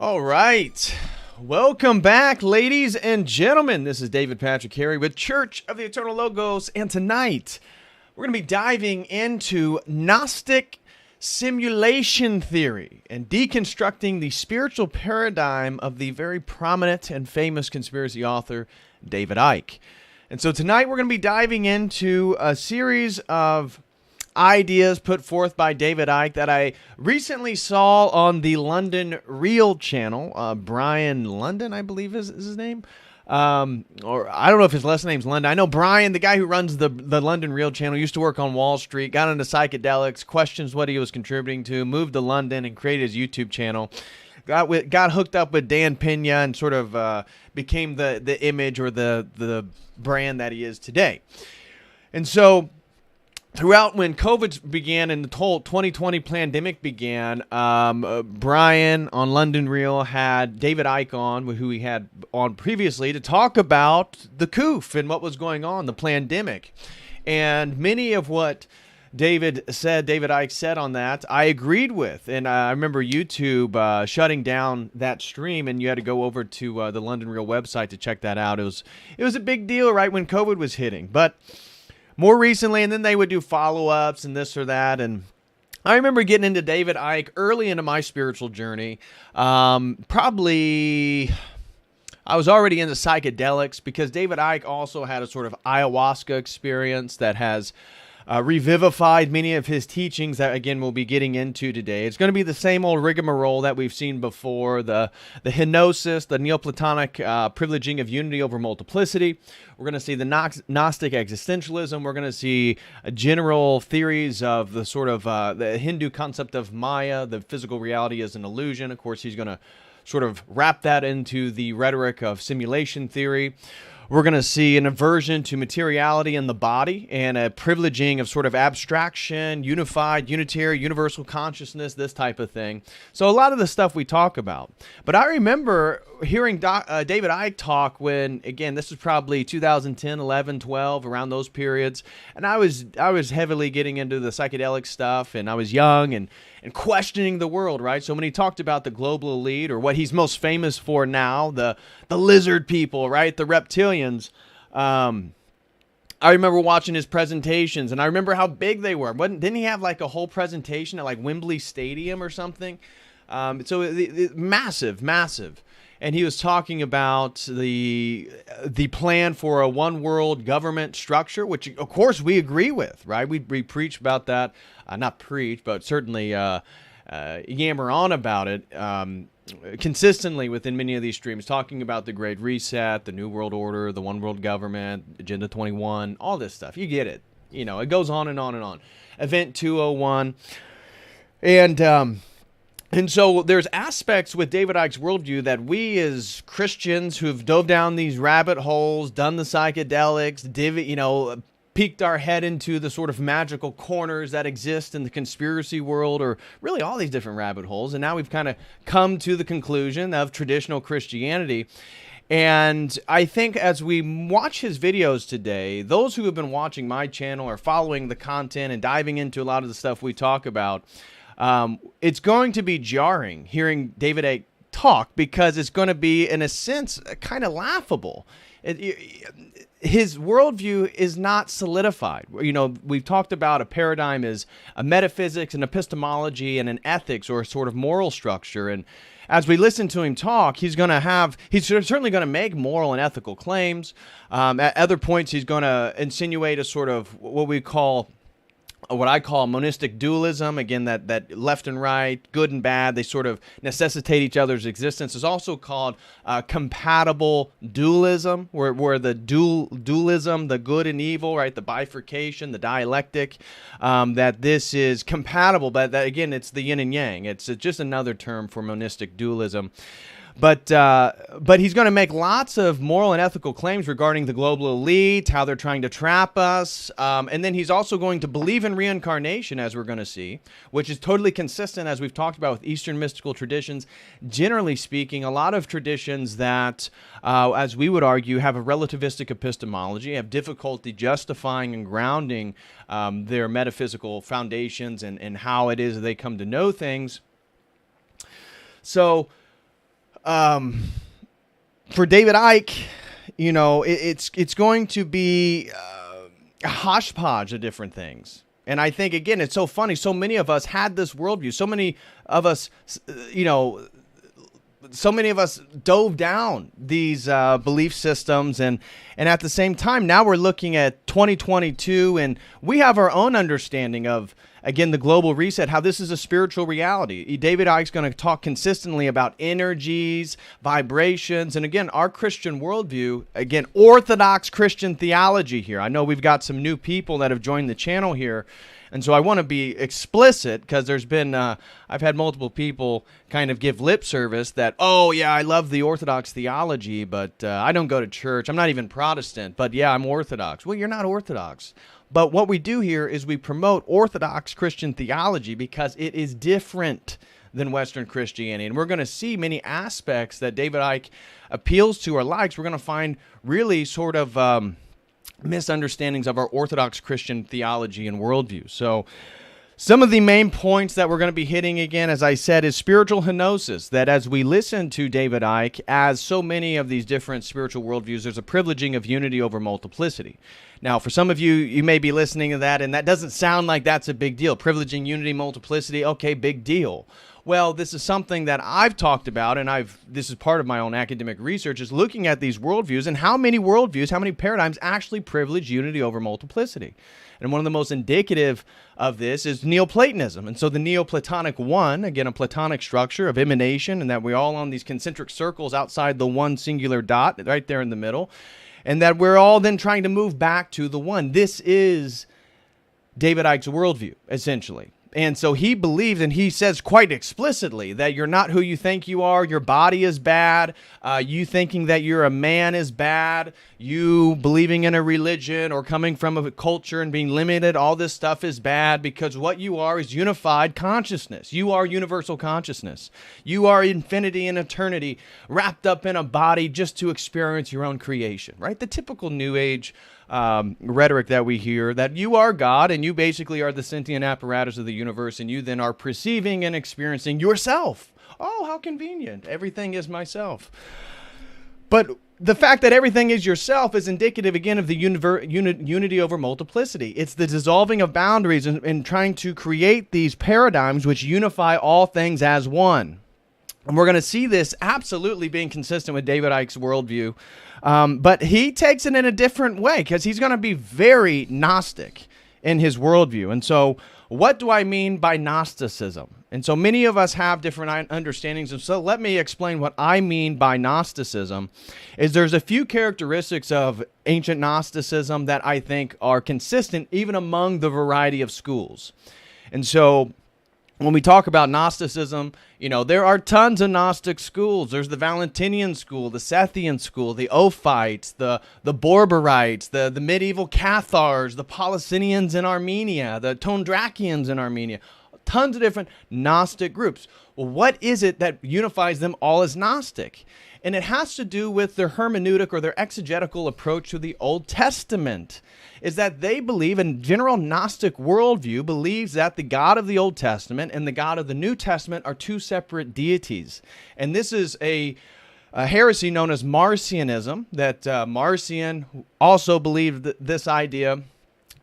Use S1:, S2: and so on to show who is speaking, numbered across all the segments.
S1: All right. Welcome back, ladies and gentlemen. This is David Patrick Harry with Church of the Eternal Logos, and tonight we're going to be diving into Gnostic simulation theory and deconstructing the spiritual paradigm of the very prominent and famous conspiracy author, David Icke. And so tonight we're going to be diving into a series of ideas put forth by David Icke that I recently saw on the London Real channel. Brian London, I believe is his name. Or I don't know if his last name's London. I know Brian, the guy who runs the London Real channel, used to work on Wall Street, got into psychedelics, questions what he was contributing to, moved to London and created his YouTube channel. Got hooked up with Dan Pena and sort of became the image or the brand that he is today. And so throughout when COVID began and the whole 2020 pandemic began, Brian on London Real had David Icke on, who he had on previously, to talk about the COOF and what was going on, the pandemic. And many of what David Icke said on that, I agreed with. And I remember YouTube shutting down that stream, and you had to go over to the London Real website to check that out. It was a big deal right when COVID was hitting. But more recently, and then they would do follow-ups and this or that. And I remember getting into David Icke early into my spiritual journey. Probably I was already into psychedelics because David Icke also had a sort of ayahuasca experience that has revivified many of his teachings that, again, we'll be getting into today. It's going to be the same old rigmarole that we've seen before, the Gnosis, the Neoplatonic privileging of unity over multiplicity. We're going to see the Gnostic existentialism. We're going to see general theories of the sort of the Hindu concept of Maya, the physical reality is an illusion. Of course, he's going to sort of wrap that into the rhetoric of simulation theory. We're going to see an aversion to materiality in the body and a privileging of sort of abstraction, unified, unitary, universal consciousness, this type of thing. So a lot of the stuff we talk about. But I remember hearing David Icke talk when, again, this was probably 2010, 11, 12, around those periods. And I was heavily getting into the psychedelic stuff, and I was young and questioning the world, right? So when he talked about the global elite, or what he's most famous for now, the lizard people, right? The reptilians. I remember watching his presentations, and I remember how big they were. Didn't he have like a whole presentation at like Wembley Stadium or something? Massive. And he was talking about the plan for a one world government structure, which of course we agree with, right? We preach about that, not preach, but certainly yammer on about it consistently within many of these streams, talking about the Great Reset, the New World Order, the One World Government, Agenda 21, all this stuff. You get it. You know, it goes on and on and on. Event 201. And so there's aspects with David Icke's worldview that we as Christians who've dove down these rabbit holes, done the psychedelics, peeked our head into the sort of magical corners that exist in the conspiracy world, or really all these different rabbit holes. And now we've kind of come to the conclusion of traditional Christianity. And I think as we watch his videos today, those who have been watching my channel or following the content and diving into a lot of the stuff we talk about, it's going to be jarring hearing David Icke talk, because it's going to be, in a sense, kind of laughable. His worldview is not solidified. You know, we've talked about a paradigm as a metaphysics, an epistemology, and an ethics, or a sort of moral structure. And as we listen to him talk, he's certainly going to make moral and ethical claims. At other points, he's going to insinuate a sort of what I call monistic dualism. Again, that left and right, good and bad, they sort of necessitate each other's existence. Is also called compatible dualism, where the dualism, the good and evil, right, the bifurcation, the dialectic, that this is compatible, but that, again, it's the yin and yang. It's just another term for monistic dualism. But he's going to make lots of moral and ethical claims regarding the global elite, how they're trying to trap us. And then he's also going to believe in reincarnation, as we're going to see, which is totally consistent, as we've talked about, with Eastern mystical traditions. Generally speaking, a lot of traditions that, as we would argue, have a relativistic epistemology, have difficulty justifying and grounding their metaphysical foundations and how it is they come to know things. So For David Icke, it's going to be a hodgepodge of different things. And I think, again, it's so funny. So many of us had this worldview. So many of us, dove down these belief systems. And at the same time, now we're looking at 2022, and we have our own understanding of, again, the global reset, how this is a spiritual reality. David Icke's going to talk consistently about energies, vibrations, and again, our Christian worldview, again, Orthodox Christian theology here. I know we've got some new people that have joined the channel here, and so I want to be explicit because there's been, I've had multiple people kind of give lip service that, oh yeah, I love the Orthodox theology, but I don't go to church. I'm not even Protestant, but yeah, I'm Orthodox. Well, you're not Orthodox. But what we do here is we promote Orthodox Christian theology because it is different than Western Christianity. And we're going to see many aspects that David Icke appeals to or likes. We're going to find really sort of misunderstandings of our Orthodox Christian theology and worldview. So some of the main points that we're going to be hitting, again, as I said, is spiritual henosis, that as we listen to David Icke, as so many of these different spiritual worldviews, there's a privileging of unity over multiplicity. Now, for some of you, you may be listening to that, and that doesn't sound like that's a big deal. Privileging unity, multiplicity, okay, big deal. Well, this is something that I've talked about, and this is part of my own academic research, is looking at these worldviews and how many worldviews, how many paradigms actually privilege unity over multiplicity. And one of the most indicative of this is Neoplatonism. And so the Neoplatonic one, again, a Platonic structure of emanation, and that we're all on these concentric circles outside the one singular dot right there in the middle, and that we're all then trying to move back to the one. This is David Icke's worldview, essentially. And so he believes, and he says quite explicitly, that you're not who you think you are. Your body is bad. You thinking that you're a man is bad. You believing in a religion or coming from a culture and being limited, all this stuff is bad, because what you are is unified consciousness. You are universal consciousness. You are infinity and eternity wrapped up in a body just to experience your own creation, right? The typical New Age rhetoric that we hear, that you are God and you basically are the sentient apparatus of the universe, and you then are perceiving and experiencing yourself. Oh, how convenient. Everything is myself. But the fact that everything is yourself is indicative, again, of the unity over multiplicity. It's the dissolving of boundaries and trying to create these paradigms which unify all things as one. And we're going to see this absolutely being consistent with David Icke's worldview. But he takes it in a different way because he's going to be very Gnostic in his worldview. And so what do I mean by Gnosticism? And so many of us have different understandings. And so let me explain what I mean by Gnosticism. Is there's a few characteristics of ancient Gnosticism that I think are consistent even among the variety of schools. And so when we talk about Gnosticism, there are tons of Gnostic schools. There's the Valentinian school, the Sethian school, the Ophites, the Borborites, the medieval Cathars, the Polycynians in Armenia, the Tondrakians in Armenia. Tons of different Gnostic groups. Well, what is it that unifies them all as Gnostic? And it has to do with their hermeneutic or their exegetical approach to the Old Testament. Is that they believe, in general Gnostic worldview, believes that the God of the Old Testament and the God of the New Testament are two separate deities. And this is a heresy known as Marcionism, that Marcion also believed this idea.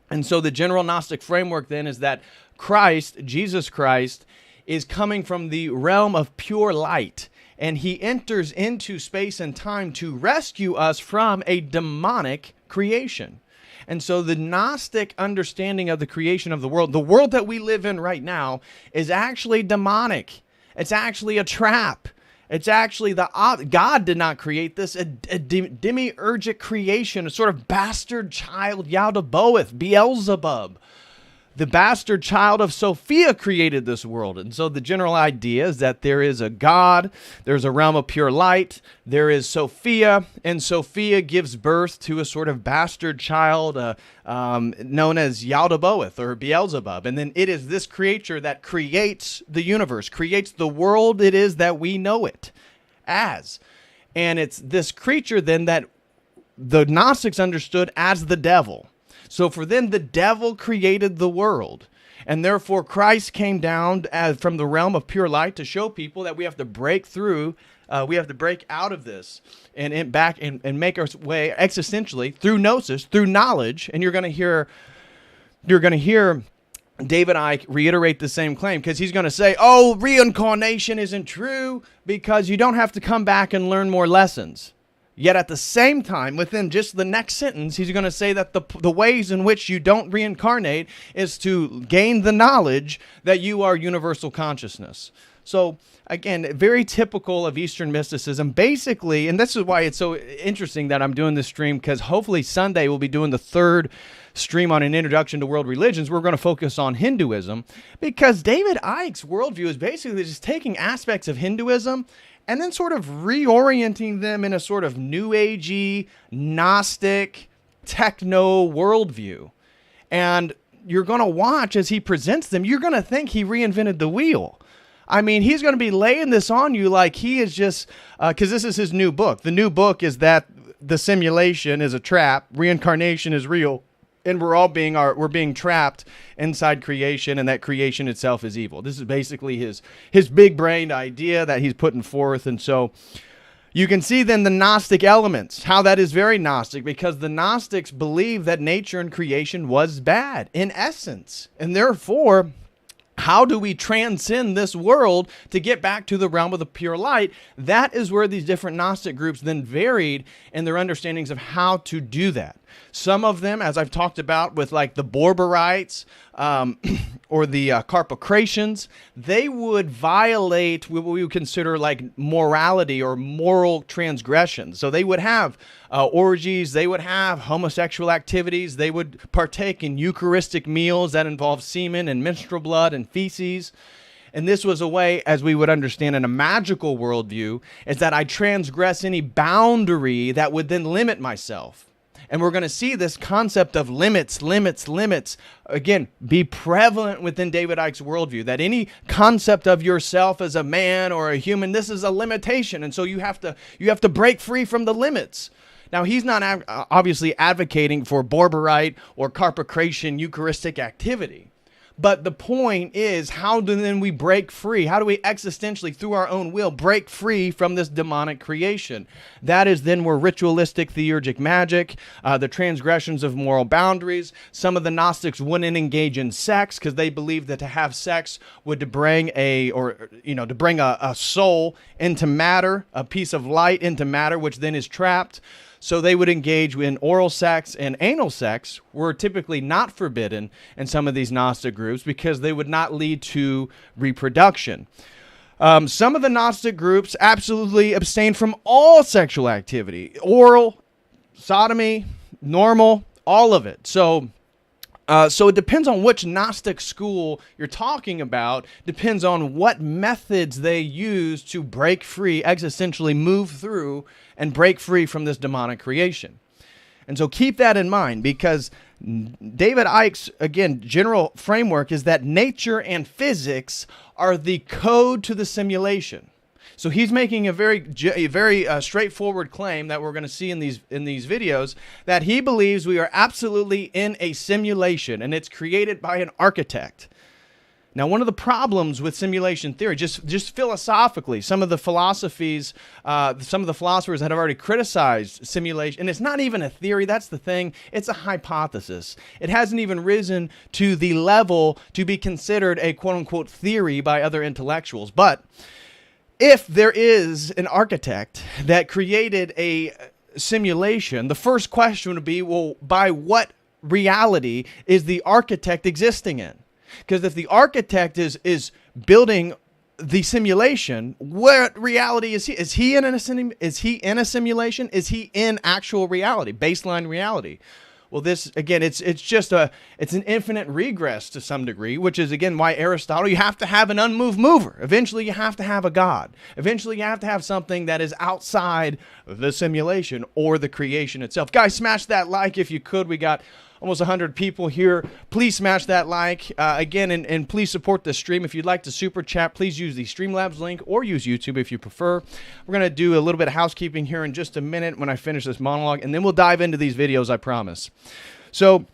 S1: And so the general Gnostic framework then is that Christ, Jesus Christ, is coming from the realm of pure light. And he enters into space and time to rescue us from a demonic creation. And so the Gnostic understanding of the creation of the world that we live in right now, is actually demonic. It's actually a trap. It's actually God did not create this, a demiurgic creation, a sort of bastard child, Yaldabaoth, Beelzebub. The bastard child of Sophia created this world. And so the general idea is that there is a God, there's a realm of pure light, there is Sophia, and Sophia gives birth to a sort of bastard child known as Yaldabaoth or Beelzebub. And then it is this creature that creates the universe, creates the world it is that we know it as. And it's this creature then that the Gnostics understood as the devil. So for them, the devil created the world, and therefore Christ came down from the realm of pure light to show people that we have to break through We have to break out of this and back and make our way existentially through gnosis, through knowledge. And you're going to hear David Icke reiterate the same claim, because he's going to say, oh, reincarnation isn't true because you don't have to come back and learn more lessons. Yet at the same time, within just the next sentence, he's going to say that the ways in which you don't reincarnate is to gain the knowledge that you are universal consciousness. So again, very typical of Eastern mysticism, basically, and this is why it's so interesting that I'm doing this stream, because hopefully Sunday we'll be doing the third stream on an introduction to world religions. We're going to focus on Hinduism, because David Icke's worldview is basically just taking aspects of Hinduism and then sort of reorienting them in a sort of New Agey, Gnostic, techno worldview. And you're going to watch as he presents them, you're going to think he reinvented the wheel. I mean, he's going to be laying this on you like he is just, because this is his new book. The new book is that the simulation is a trap, reincarnation is real, and we're being trapped inside creation, and that creation itself is evil. This is basically his big-brained idea that he's putting forth. And so you can see then the Gnostic elements, how that is very Gnostic, because the Gnostics believe that nature and creation was bad in essence. And therefore, how do we transcend this world to get back to the realm of the pure light? That is where these different Gnostic groups then varied in their understandings of how to do that. Some of them, as I've talked about with like the Borborites or the Carpocratians, they would violate what we would consider like morality or moral transgressions. So they would have orgies, they would have homosexual activities, they would partake in Eucharistic meals that involve semen and menstrual blood and feces. And this was a way, as we would understand in a magical worldview, is that I transgress any boundary that would then limit myself. And we're going to see this concept of limits, again, be prevalent within David Icke's worldview, that any concept of yourself as a man or a human, this is a limitation. And so you have to break free from the limits. Now, he's not obviously advocating for Borborite or Carpocratian Eucharistic activity. But the point is, how do then we break free? How do we existentially, through our own will, break free from this demonic creation? That is then where ritualistic theurgic magic, the transgressions of moral boundaries. Some of the Gnostics wouldn't engage in sex because they believed that to have sex would bring a soul into matter, a piece of light into matter, which then is trapped. So they would engage in oral sex, and anal sex were typically not forbidden in some of these Gnostic groups because they would not lead to reproduction. Some of the Gnostic groups absolutely abstained from all sexual activity, oral, sodomy, normal, all of it. So it depends on which Gnostic school you're talking about, depends on what methods they use to break free, existentially move through and break free from this demonic creation. And so keep that in mind, because David Icke's, again, general framework is that nature and physics are the code to the simulation. So he's making a very straightforward claim that we're going to see in these videos, that he believes we are absolutely in a simulation, and it's created by an architect. Now, one of the problems with simulation theory, just philosophically, some of the philosophers that have already criticized simulation, and it's not even a theory, that's the thing, it's a hypothesis. It hasn't even risen to the level to be considered a quote-unquote theory by other intellectuals. But if there is an architect that created a simulation, the first question would be, well, by what reality is the architect existing in? Because if the architect is building the simulation, what reality is he? Is he in a simulation? Is he in actual reality, baseline reality? Well, this, again, it's an infinite regress to some degree, which is, again, why Aristotle, you have to have an unmoved mover. Eventually, you have to have a God. Eventually, you have to have something that is outside the simulation or the creation itself. Guys, smash that like if you could. We got almost 100 people here. Please smash that like again, and please support the stream. If you'd like to super chat, please use the Streamlabs link or use YouTube if you prefer. We're going to do a little bit of housekeeping here in just a minute when I finish this monologue, and then we'll dive into these videos, I promise. So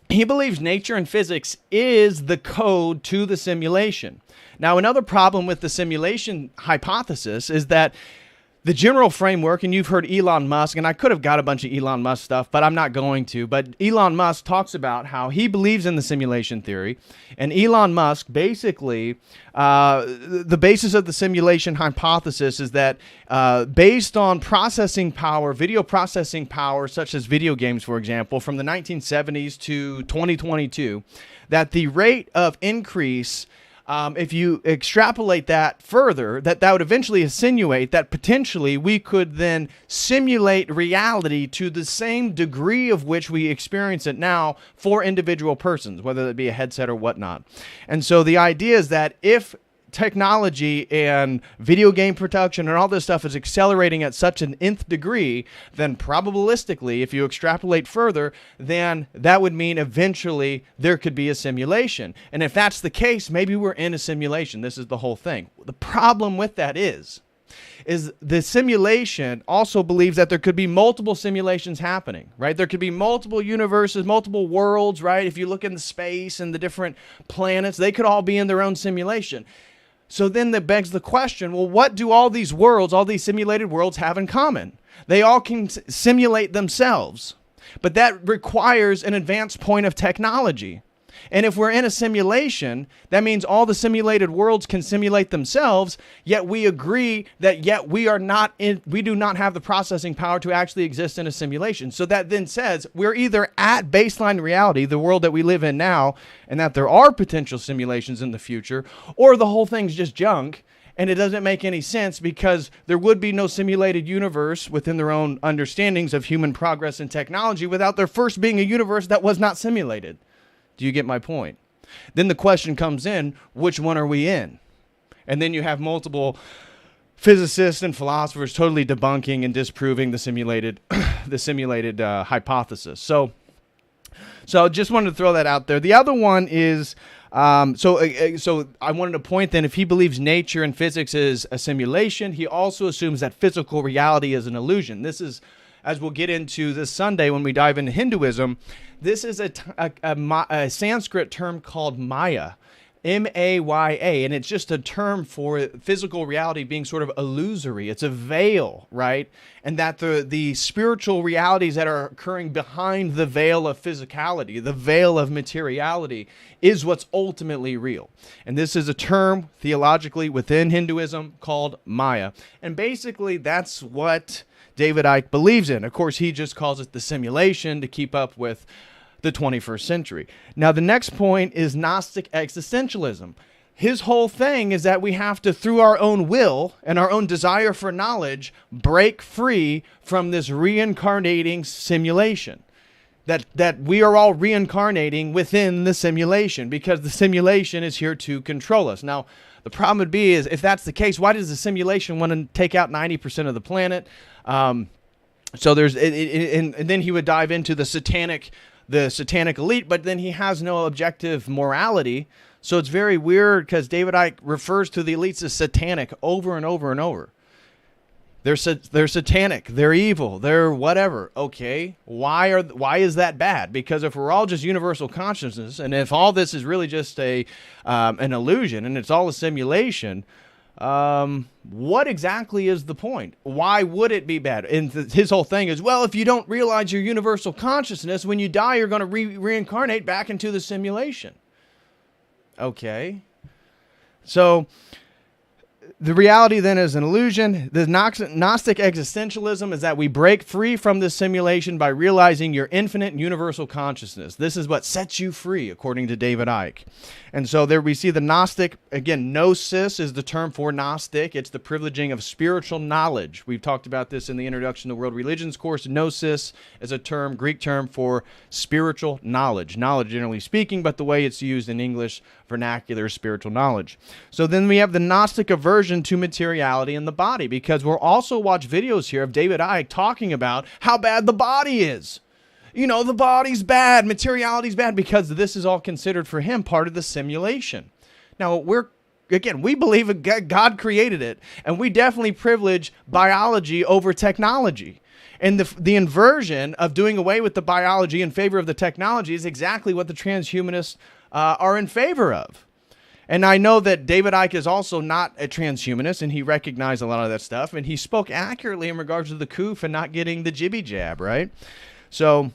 S1: he believes nature and physics is the code to the simulation. Now, another problem with the simulation hypothesis is that The general framework, and you've heard Elon Musk, and I could have got a bunch of Elon Musk stuff, but I'm not going to. But Elon Musk talks about how he believes in the simulation theory. And Elon Musk, basically, the basis of the simulation hypothesis is that based on processing power, video processing power, such as video games, for example, from the 1970s to 2022, that the rate of increase, if you extrapolate that further, that would eventually insinuate that potentially we could then simulate reality to the same degree of which we experience it now for individual persons, whether it be a headset or whatnot. And so the idea is that if technology and video game production and all this stuff is accelerating at such an nth degree, then probabilistically, if you extrapolate further, then that would mean eventually there could be a simulation. And if that's the case, maybe we're in a simulation. This is the whole thing. The problem with that is the simulation also believes that there could be multiple simulations happening, right? There could be multiple universes, multiple worlds, right? If you look into space and the different planets, they could all be in their own simulation. So then that begs the question, well, what do all these worlds, all these simulated worlds have in common? They all can simulate themselves, but that requires an advanced point of technology. And if we're in a simulation, that means all the simulated worlds can simulate themselves, yet we agree that yet we do not have the processing power to actually exist in a simulation. So that then says we're either at baseline reality, the world that we live in now, and that there are potential simulations in the future, or the whole thing's just junk, and it doesn't make any sense because there would be no simulated universe within their own understandings of human progress and technology without there first being a universe that was not simulated. Do you get my point? Then the question comes in, which one are we in? And then you have multiple physicists and philosophers totally debunking and disproving the simulated hypothesis. So I just wanted to throw that out there. The other one is, so I wanted to point then, if he believes nature and physics is a simulation, he also assumes that physical reality is an illusion. This is, as we'll get into this Sunday when we dive into Hinduism, this is a Sanskrit term called Maya, M-A-Y-A, and it's just a term for physical reality being sort of illusory. It's a veil, right? And that the spiritual realities that are occurring behind the veil of physicality, the veil of materiality, is what's ultimately real. And this is a term theologically within Hinduism called Maya. And basically that's what David Icke believes in. Of course, he just calls it the simulation to keep up with the 21st century. Now, the next point is Gnostic existentialism. His whole thing is that we have to, through our own will and our own desire for knowledge, break free from this reincarnating simulation. That we are all reincarnating within the simulation because the simulation is here to control us. Now, the problem would be is if that's the case, why does the simulation want to take out 90% of the planet? So there's, and then he would dive into the satanic elite, but then he has no objective morality. So it's very weird because David Icke refers to the elites as satanic over and over and over. They're satanic, they're evil, they're whatever. Okay, why is that bad? Because if we're all just universal consciousness, and if all this is really just an illusion and it's all a simulation, what exactly is the point? Why would it be bad? And his whole thing is, well, if you don't realize your universal consciousness, when you die, you're going to reincarnate back into the simulation. Okay. So the reality then is an illusion. The Gnostic existentialism is that we break free from this simulation by realizing your infinite and universal consciousness. This is what sets you free, according to David Icke. And so there we see the Gnostic, again, gnosis is the term for Gnostic. It's the privileging of spiritual knowledge. We've talked about this in the Introduction to World Religions course. Gnosis is a term, Greek term for spiritual knowledge. Knowledge, generally speaking, but the way it's used in English vernacular is spiritual knowledge. So then we have the Gnostic aversion to materiality in the body, because we'll also watch videos here of David Icke talking about how bad the body is. You know, the body's bad, materiality's bad, because this is all considered for him part of the simulation. Now, we believe God created it, and we definitely privilege biology over technology. And the inversion of doing away with the biology in favor of the technology is exactly what the transhumanists are in favor of. And I know that David Icke is also not a transhumanist, and he recognized a lot of that stuff, and he spoke accurately in regards to the coof and not getting the jibby jab, right? So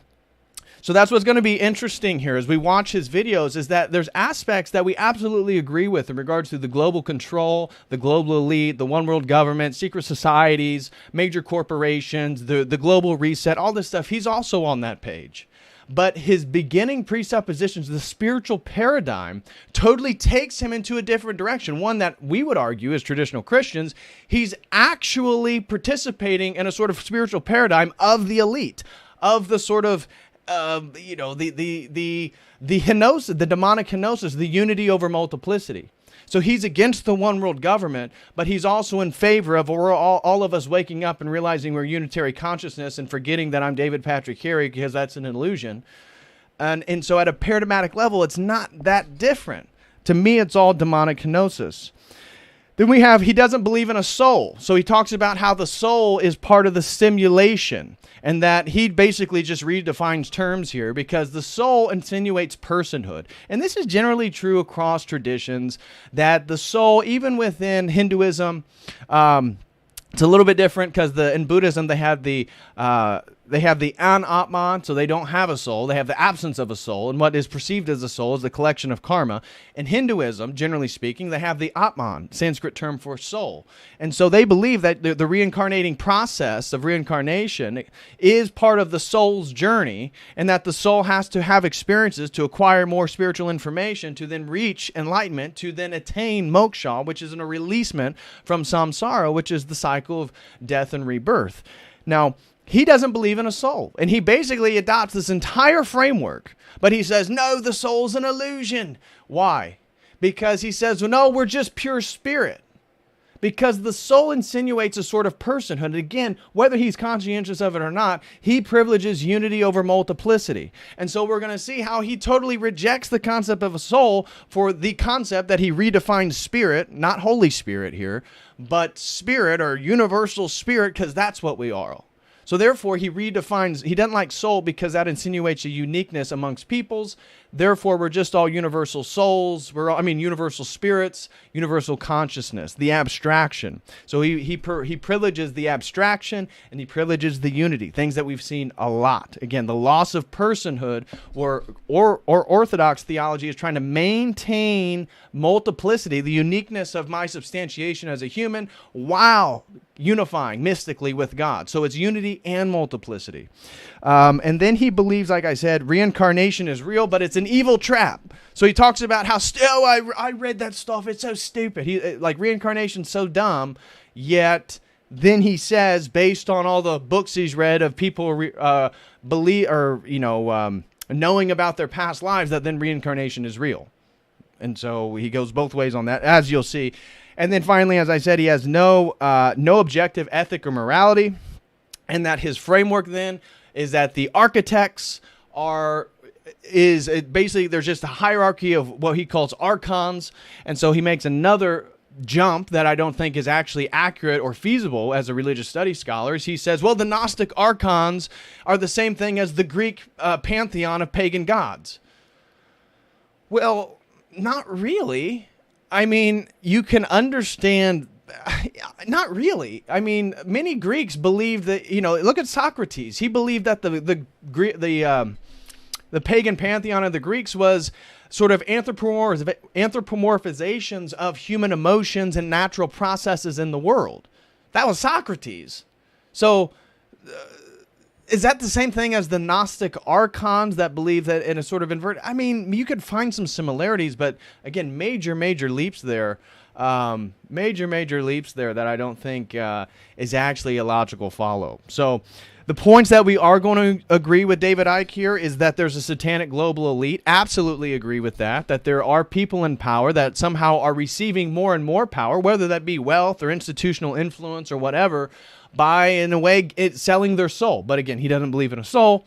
S1: that's what's going to be interesting here as we watch his videos, is that there's aspects that we absolutely agree with in regards to the global control, the global elite, the one world government, secret societies, major corporations, the global reset, all this stuff. He's also on that page. But his beginning presuppositions, the spiritual paradigm, totally takes him into a different direction. One that we would argue as traditional Christians, he's actually participating in a sort of spiritual paradigm of the elite, of the sort of, the henosis, the demonic henosis, the unity over multiplicity. So he's against the one world government, but he's also in favor of all of us waking up and realizing we're unitary consciousness and forgetting that I'm David Patrick Carey, because that's an illusion. And so at a paradigmatic level, it's not that different. To me, it's all demonic kenosis. Then we have, he doesn't believe in a soul. So he talks about how the soul is part of the simulation, and that he basically just redefines terms here because the soul insinuates personhood. And this is generally true across traditions, that the soul, even within Hinduism, it's a little bit different because in Buddhism they have the an-atman, so they don't have a soul. They have the absence of a soul, and what is perceived as a soul is the collection of karma. In Hinduism, generally speaking, they have the atman, Sanskrit term for soul. And so they believe that the reincarnating process of reincarnation is part of the soul's journey, and that the soul has to have experiences to acquire more spiritual information to then reach enlightenment, to then attain moksha, which is a releasement from samsara, which is the cycle of death and rebirth. Now, he doesn't believe in a soul, and he basically adopts this entire framework, but he says, no, the soul's an illusion. Why? Because he says, well, no, we're just pure spirit. Because the soul insinuates a sort of personhood. And again, whether he's conscientious of it or not, he privileges unity over multiplicity. And so we're going to see how he totally rejects the concept of a soul for the concept that he redefines spirit, not Holy Spirit here, but spirit or universal spirit, because that's what we are. So therefore, he redefines, he doesn't like soul because that insinuates a uniqueness amongst peoples. Therefore, we're just all universal souls. Universal spirits, universal consciousness, the abstraction. So he privileges the abstraction, and he privileges the unity, things that we've seen a lot. Again, the loss of personhood or orthodox theology is trying to maintain multiplicity, the uniqueness of my substantiation as a human, while unifying mystically with God. So it's unity and multiplicity. And then he believes, like I said, reincarnation is real, but it's an evil trap. So he talks about how, I read that stuff, it's so stupid. Reincarnation's so dumb, yet then he says, based on all the books he's read of people knowing about their past lives, that then reincarnation is real. And so he goes both ways on that, as you'll see. And then finally, as I said, he has no objective ethic or morality, and that his framework then is that the architects basically there's just a hierarchy of what he calls archons, and so he makes another jump that I don't think is actually accurate or feasible as a religious studies scholar. He says, well, the Gnostic archons are the same thing as the Greek pantheon of pagan gods. Well, not really. I mean, you can understand, not really. I mean, many Greeks believed that, look at Socrates. He believed that the pagan pantheon of the Greeks was sort of anthropomorphizations of human emotions and natural processes in the world. That was Socrates. So is that the same thing as the Gnostic archons that believe that in a sort of inverted? I mean, you could find some similarities, but again, major leaps there. Major leaps there that I don't think is actually a logical follow. So the points that we are going to agree with David Icke here is that there's a satanic global elite. Absolutely agree with that. That there are people in power that somehow are receiving more and more power, whether that be wealth or institutional influence or whatever, by, in a way, selling their soul. But again, he doesn't believe in a soul,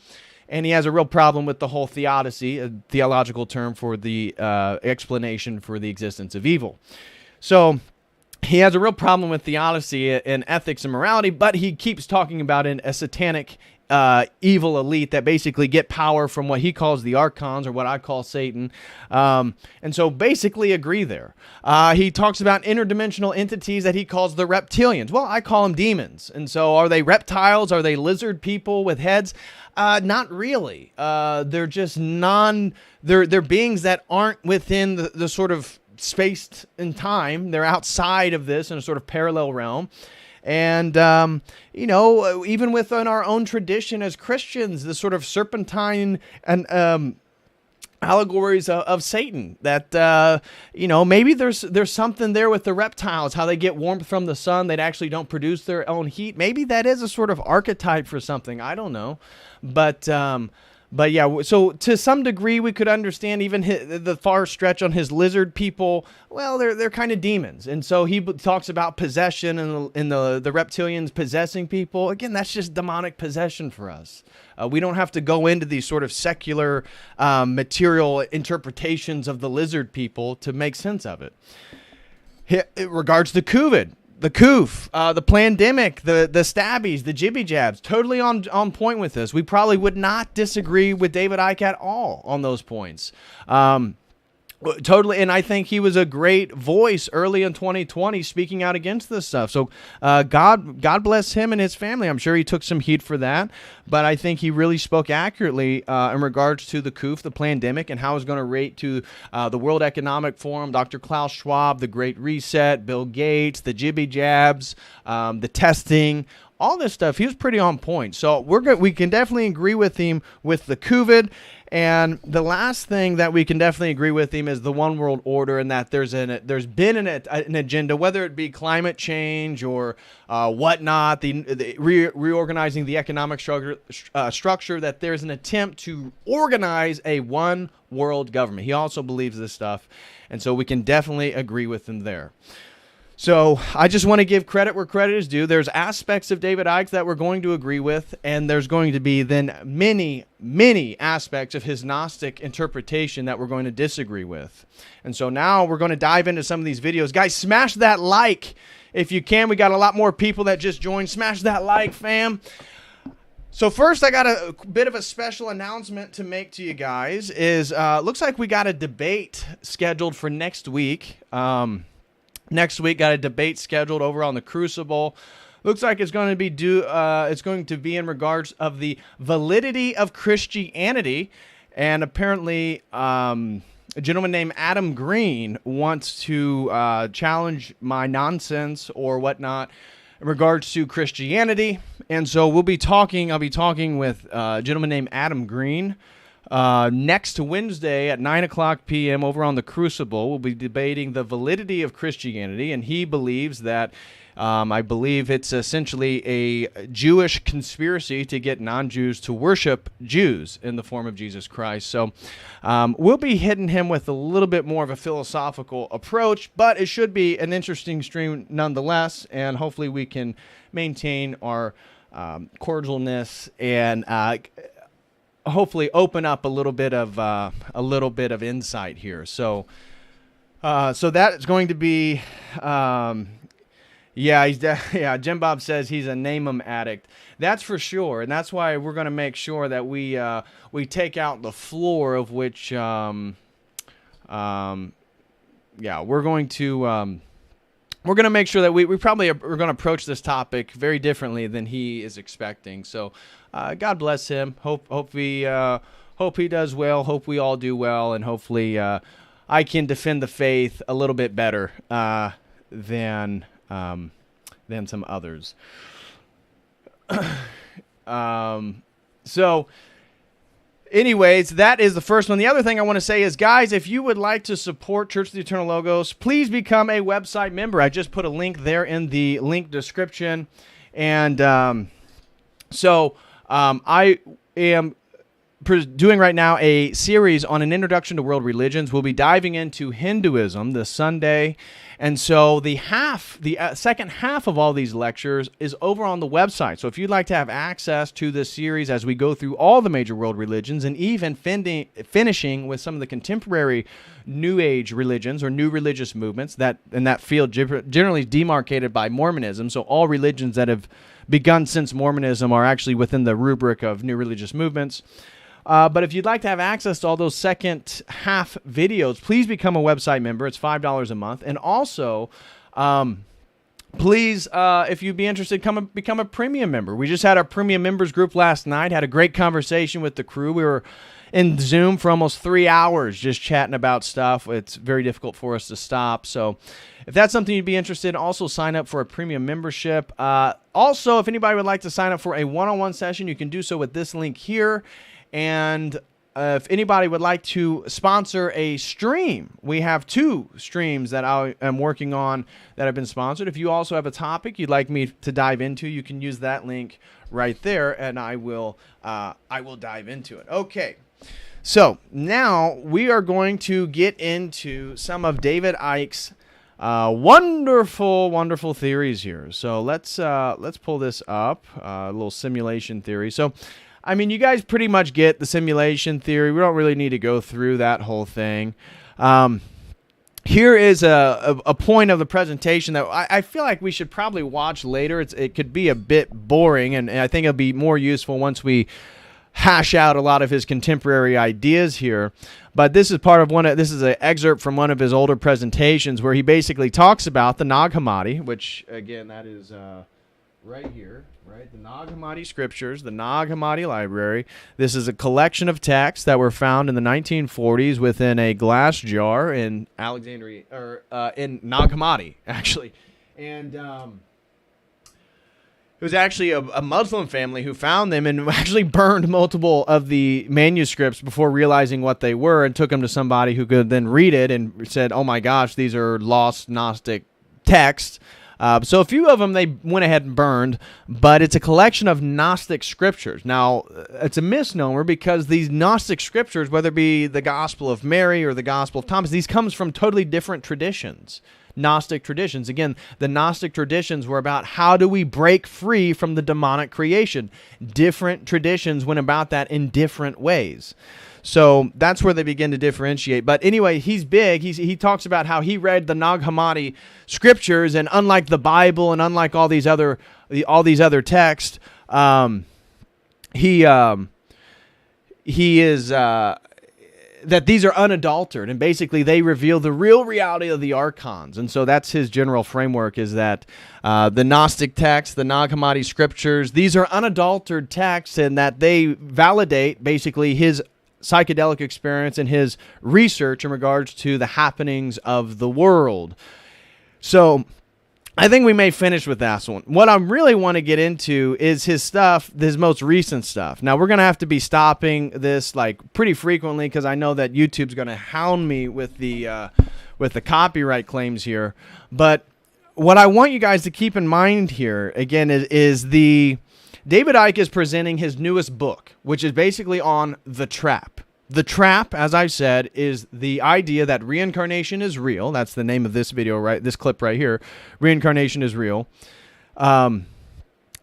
S1: and he has a real problem with the whole theodicy, a theological term for the explanation for the existence of evil. So he has a real problem with theodicy and ethics and morality, but he keeps talking about a satanic evil elite that basically get power from what he calls the archons, or what I call Satan. And so basically agree there. He talks about interdimensional entities that he calls the reptilians. Well, I call them demons. And so are they reptiles? Are they lizard people with heads? Not really. They're just they're beings that aren't within the sort of space and time. They're outside of this in a sort of parallel realm. And, even within our own tradition as Christians, the sort of serpentine and allegories of Satan that, maybe there's something there with the reptiles, how they get warmth from the sun. They actually don't produce their own heat. Maybe that is a sort of archetype for something. I don't know. But yeah, so to some degree, we could understand even the far stretch on his lizard people. Well, they're kind of demons. And so he talks about possession and the reptilians possessing people. Again, that's just demonic possession for us. We don't have to go into these sort of secular material interpretations of the lizard people to make sense of it. In regards to COVID, the coof, the plandemic, the stabbies, the jibby jabs, totally on point with this. We probably would not disagree with David Icke at all on those points. Totally, and I think he was a great voice early in 2020 speaking out against this stuff. So God bless him and his family. I'm sure he took some heat for that, but I think he really spoke accurately in regards to the coof, the plandemic, and how it's going to rate to the World Economic Forum, Dr. Klaus Schwab, the Great Reset, Bill Gates, the jibby jabs, the testing, all this stuff. He was pretty on point. So we can definitely agree with him with the COVID. And the last thing that we can definitely agree with him is the one world order, and that there's been an agenda, whether it be climate change or whatnot, the reorganizing the economic structure, that there's an attempt to organize a one world government. He also believes this stuff, and so we can definitely agree with him there. So I just want to give credit where credit is due. There's aspects of David Icke that we're going to agree with, and there's going to be then many, many aspects of his Gnostic interpretation that we're going to disagree with. And so now we're going to dive into some of these videos. Guys, smash that like if you can. We got a lot more people that just joined. Smash that like, fam. So first, I got a bit of a special announcement to make to you guys. Looks like we got a debate scheduled for next week. Next week, got a debate scheduled over on the Crucible. Looks like it's going to be in regards of the validity of Christianity, and apparently, a gentleman named Adam Green wants to challenge my nonsense or whatnot in regards to Christianity, and so I'll be talking with a gentleman named Adam Green. Next Wednesday at 9:00 p.m. over on the Crucible, we'll be debating the validity of Christianity, and he believes that, I believe it's essentially a Jewish conspiracy to get non-Jews to worship Jews in the form of Jesus Christ. So we'll be hitting him with a little bit more of a philosophical approach, but it should be an interesting stream nonetheless, and hopefully we can maintain our cordialness and hopefully open up a little bit of insight here. So that is going to be, Jim Bob says he's a name-em addict. That's for sure, and that's why we're going to make sure that we take out the floor of which, we're going to make sure that we're going to approach this topic very differently than he is expecting. So, God bless him. Hope he does well. Hope we all do well, and hopefully I can defend the faith a little bit better than some others. So. Anyways, that is the first one. The other thing I want to say is, guys, if you would like to support Church of the Eternal Logos, please become a website member. I just put a link there in the link description. And I am doing right now a series on an introduction to world religions. We'll be diving into Hinduism this Sunday. And so the second half of all these lectures is over on the website. So if you'd like to have access to this series as we go through all the major world religions, and even finishing with some of the contemporary New Age religions or new religious movements, that in that field generally demarcated by Mormonism, so all religions that have begun since Mormonism are actually within the rubric of new religious movements. But if you'd like to have access to all those second half videos, please become a website member. It's $5 a month. And also, please, if you'd be interested, become a premium member. We just had our premium members group last night, had a great conversation with the crew. We were in Zoom for almost 3 hours just chatting about stuff. It's very difficult for us to stop. So if that's something you'd be interested in, also sign up for a premium membership. Also, if anybody would like to sign up for a one-on-one session, you can do so with this link here. And if anybody would like to sponsor a stream, we have 2 streams that I am working on that have been sponsored. If you also have a topic you'd like me to dive into, you can use that link right there, and I will dive into it. Okay, so now we are going to get into some of David Icke's wonderful, wonderful theories here. So let's pull this up, a little simulation theory. So, I mean, you guys pretty much get the simulation theory. We don't really need to go through that whole thing. Here is a point of the presentation that I feel like we should probably watch later. It could be a bit boring, and I think it'll be more useful once we hash out a lot of his contemporary ideas here. But this is part of this is an excerpt from one of his older presentations where he basically talks about the Nag Hammadi, which, again, that is right here. Right, the Nag Hammadi scriptures, the Nag Hammadi library. This is a collection of texts that were found in the 1940s within a glass jar in Alexandria, or in Nag Hammadi, actually. And it was actually a Muslim family who found them and actually burned multiple of the manuscripts before realizing what they were, and took them to somebody who could then read it and said, "Oh my gosh, these are lost Gnostic texts." So a few of them they went ahead and burned, but it's a collection of Gnostic scriptures. Now, it's a misnomer because these Gnostic scriptures, whether it be the Gospel of Mary or the Gospel of Thomas, these comes from totally different traditions, Gnostic traditions. Again, the Gnostic traditions were about how do we break free from the demonic creation. Different traditions went about that in different ways. So that's where they begin to differentiate. But anyway, he's big. He talks about how he read the Nag Hammadi scriptures, and unlike the Bible and unlike all these other texts, he is that these are unadulterated, and basically they reveal the real reality of the archons. And so that's his general framework, is that the Gnostic texts, the Nag Hammadi scriptures, these are unadulterated texts, and that they validate basically his psychedelic experience and his research in regards to the happenings of the world. So I think we may finish with that one. What I really want to get into is his stuff, his most recent stuff. Now, we're going to have to be stopping this like pretty frequently because I know that YouTube's going to hound me with the copyright claims here. But what I want you guys to keep in mind here, again, is the David Icke is presenting his newest book, which is basically on the trap. The trap, as I said, is the idea that reincarnation is real. That's the name of this video, right? This clip right here. Reincarnation is real. That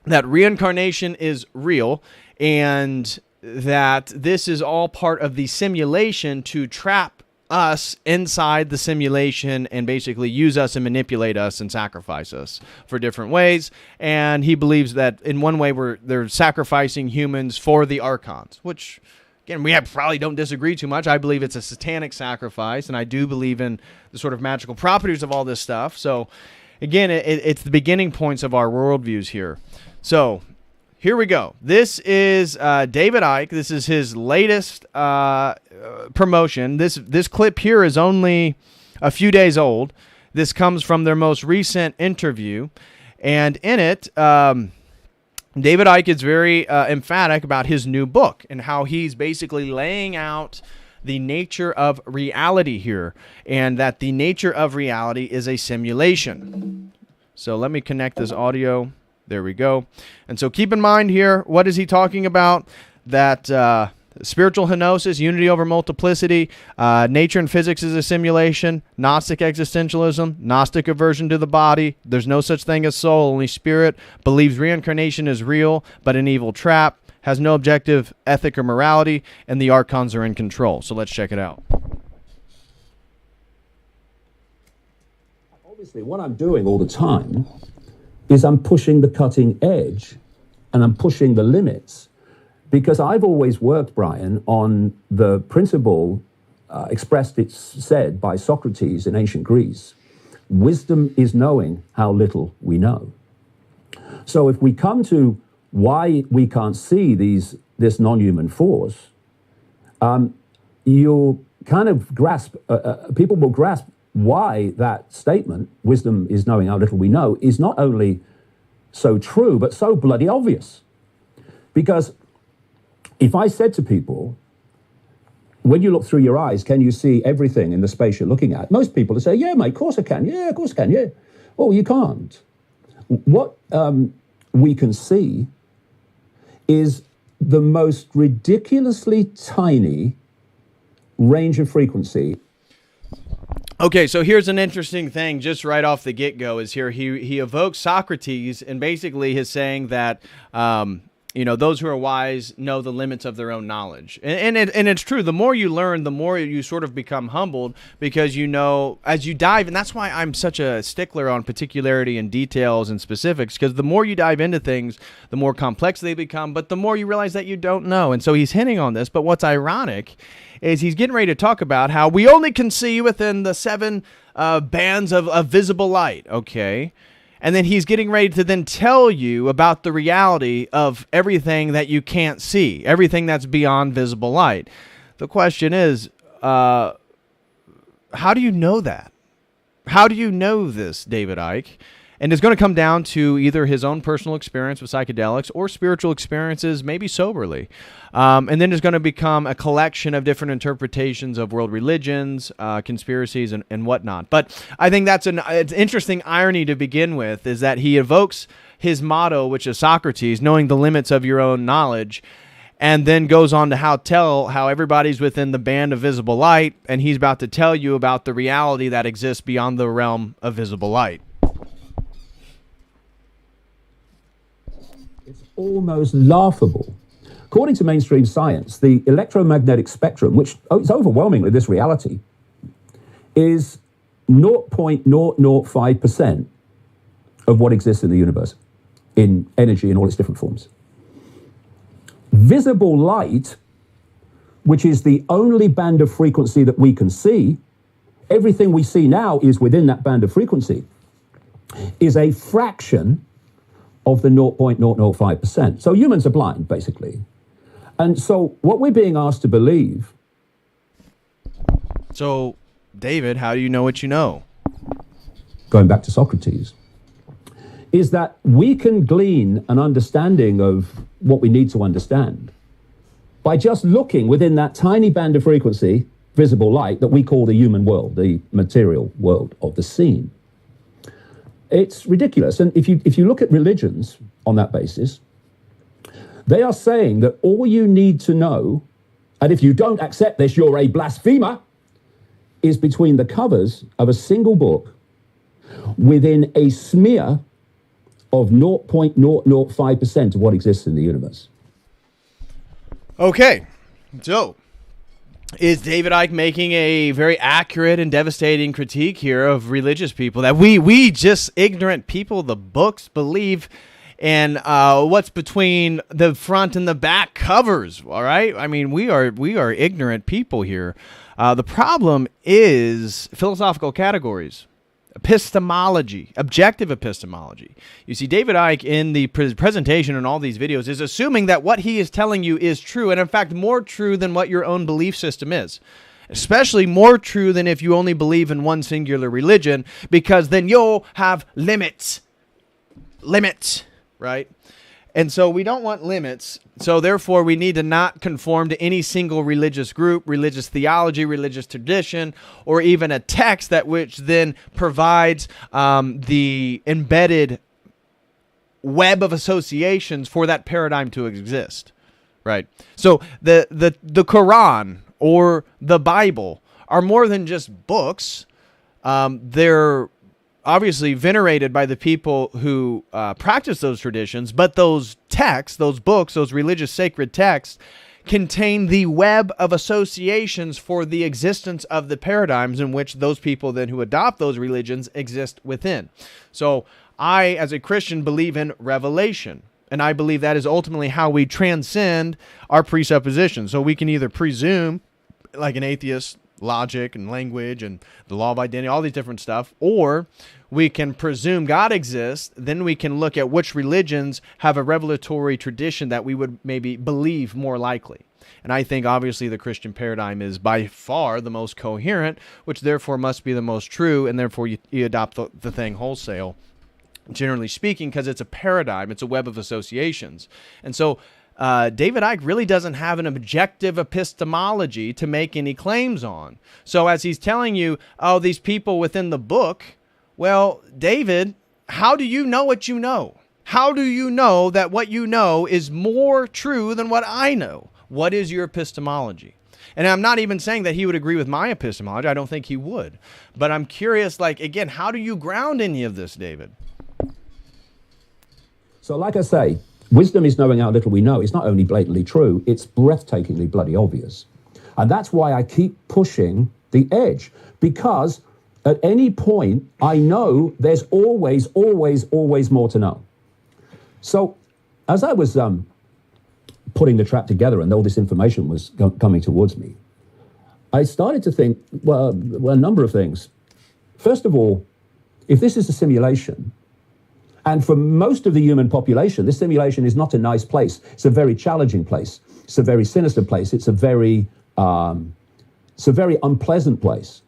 S1: reincarnation is real, and that this is all part of the simulation to trap us inside the simulation and basically use us and manipulate us and sacrifice us for different ways. And he believes that in one way they're sacrificing humans for the archons, which, again, we probably don't disagree too much. I believe it's a satanic sacrifice, and I do believe in the sort of magical properties of all this stuff. So, again, it's the beginning points of our worldviews here. So, here we go. This is David Icke. This is his latest promotion. This clip here is only a few days old. This comes from their most recent interview, and in it, David Icke is very emphatic about his new book and how he's basically laying out the nature of reality here, and that the nature of reality is a simulation. So let me connect this audio. There we go. And so keep in mind here, what is he talking about? That spiritual henosis, unity over multiplicity, nature and physics is a simulation, Gnostic existentialism, Gnostic aversion to the body, there's no such thing as soul, only spirit, believes reincarnation is real, but an evil trap, has no objective ethic or morality, and the archons are in control. So let's check it out.
S2: Obviously, what I'm doing all the time is I'm pushing the cutting edge and I'm pushing the limits, because I've always worked, Brian, on the principle it's said by Socrates in ancient Greece: wisdom is knowing how little we know. So if we come to why we can't see this non-human force, you'll kind of grasp, people will grasp why that statement, wisdom is knowing how little we know, is not only so true, but so bloody obvious. Because if I said to people, when you look through your eyes, can you see everything in the space you're looking at? Most people will say, yeah, mate, of course I can. Yeah, of course I can. Yeah. Oh, you can't. What we can see is the most ridiculously tiny range of frequency.
S1: Okay, so here's an interesting thing just right off the get-go is here he evokes Socrates, and basically is saying that those who are wise know the limits of their own knowledge. And it's true. The more you learn, the more you sort of become humbled, because you know, as you dive, and that's why I'm such a stickler on particularity and details and specifics, because the more you dive into things, the more complex they become, but the more you realize that you don't know. And so he's hinting on this, but what's ironic is he's getting ready to talk about how we only can see within the 7 bands of visible light, okay? And then he's getting ready to then tell you about the reality of everything that you can't see, everything that's beyond visible light. The question is, how do you know that? How do you know this, David Icke? And it's going to come down to either his own personal experience with psychedelics or spiritual experiences, maybe soberly. And then there's going to become a collection of different interpretations of world religions, conspiracies, and whatnot. But I think that's an interesting irony to begin with, is that he evokes his motto, which is Socrates, knowing the limits of your own knowledge, and then goes on to how everybody's within the band of visible light, and he's about to tell you about the reality that exists beyond the realm of visible light.
S2: It's almost laughable. According to mainstream science, the electromagnetic spectrum, which is overwhelmingly this reality, is 0.005% of what exists in the universe, in energy in all its different forms. Visible light, which is the only band of frequency that we can see, everything we see now is within that band of frequency, is a fraction of the 0.005%. So humans are blind, basically. And so what we're being asked to believe...
S1: So, David, how do you know what you know?
S2: Going back to Socrates, is that we can glean an understanding of what we need to understand by just looking within that tiny band of frequency, visible light, that we call the human world, the material world of the seen. It's ridiculous. And if you look at religions on that basis, they are saying that all you need to know, and if you don't accept this, you're a blasphemer, is between the covers of a single book within a smear of 0.005% of what exists in the universe.
S1: Okay, so is David Icke making a very accurate and devastating critique here of religious people, that we just ignorant people, the books, believe in what's between the front and the back covers? All right, I mean, we are ignorant people here. The problem is philosophical categories, epistemology, objective epistemology. You see, David Icke in the presentation in all these videos is assuming that what he is telling you is true, and in fact more true than what your own belief system is. Especially more true than if you only believe in one singular religion, because then you'll have limits, right? And so we don't want limits, so therefore we need to not conform to any single religious group, religious theology, religious tradition, or even a text that which then provides the embedded web of associations for that paradigm to exist, right? So the Quran or the Bible are more than just books. They're obviously venerated by the people who practice those traditions, but those texts, those books, those religious sacred texts contain the web of associations for the existence of the paradigms in which those people then who adopt those religions exist within. So I, as a Christian, believe in revelation. And I believe that is ultimately how we transcend our presuppositions. So we can either presume, like an atheist, logic and language and the law of identity, all these different stuff, or we can presume God exists. Then we can look at which religions have a revelatory tradition that we would maybe believe more likely. And I think obviously the Christian paradigm is by far the most coherent, which therefore must be the most true, and therefore you adopt the thing wholesale, generally speaking, because it's a paradigm, it's a web of associations. And so David Icke really doesn't have an objective epistemology to make any claims on. So as he's telling you, oh, these people within the book, well, David, how do you know what you know? How do you know that what you know is more true than what I know? What is your epistemology? And I'm not even saying that he would agree with my epistemology. I don't think he would. But I'm curious, like, again, how do you ground any of this, David?
S2: So like I say, wisdom is knowing how little we know. It's not only blatantly true, it's breathtakingly bloody obvious. And that's why I keep pushing the edge, because at any point, I know there's always, always, always more to know. So as I was putting the trap together and all this information was coming towards me, I started to think, well, a number of things. First of all, if this is a simulation, and for most of the human population, this simulation is not a nice place. It's a very challenging place. It's a very sinister place. It's a very unpleasant place.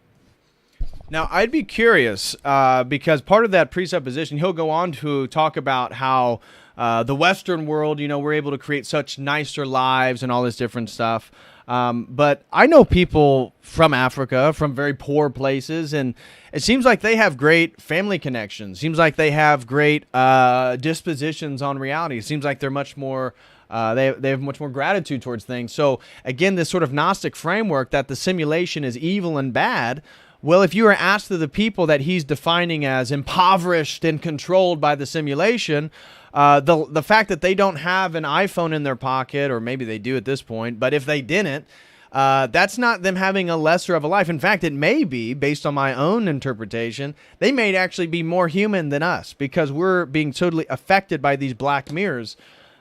S1: Now, I'd be curious, because part of that presupposition, he'll go on to talk about how the Western world, we're able to create such nicer lives and all this different stuff. But I know people from Africa, from very poor places, and it seems like they have great family connections. Seems like they have great dispositions on reality. It seems like they're much more, they have much more gratitude towards things. So again, this sort of Gnostic framework that the simulation is evil and bad. Well, if you were asked to the people that he's defining as impoverished and controlled by the simulation, the fact that they don't have an iPhone in their pocket, or maybe they do at this point, but if they didn't, that's not them having a lesser of a life. In fact, it may be, based on my own interpretation, they may actually be more human than us, because we're being totally affected by these black mirrors,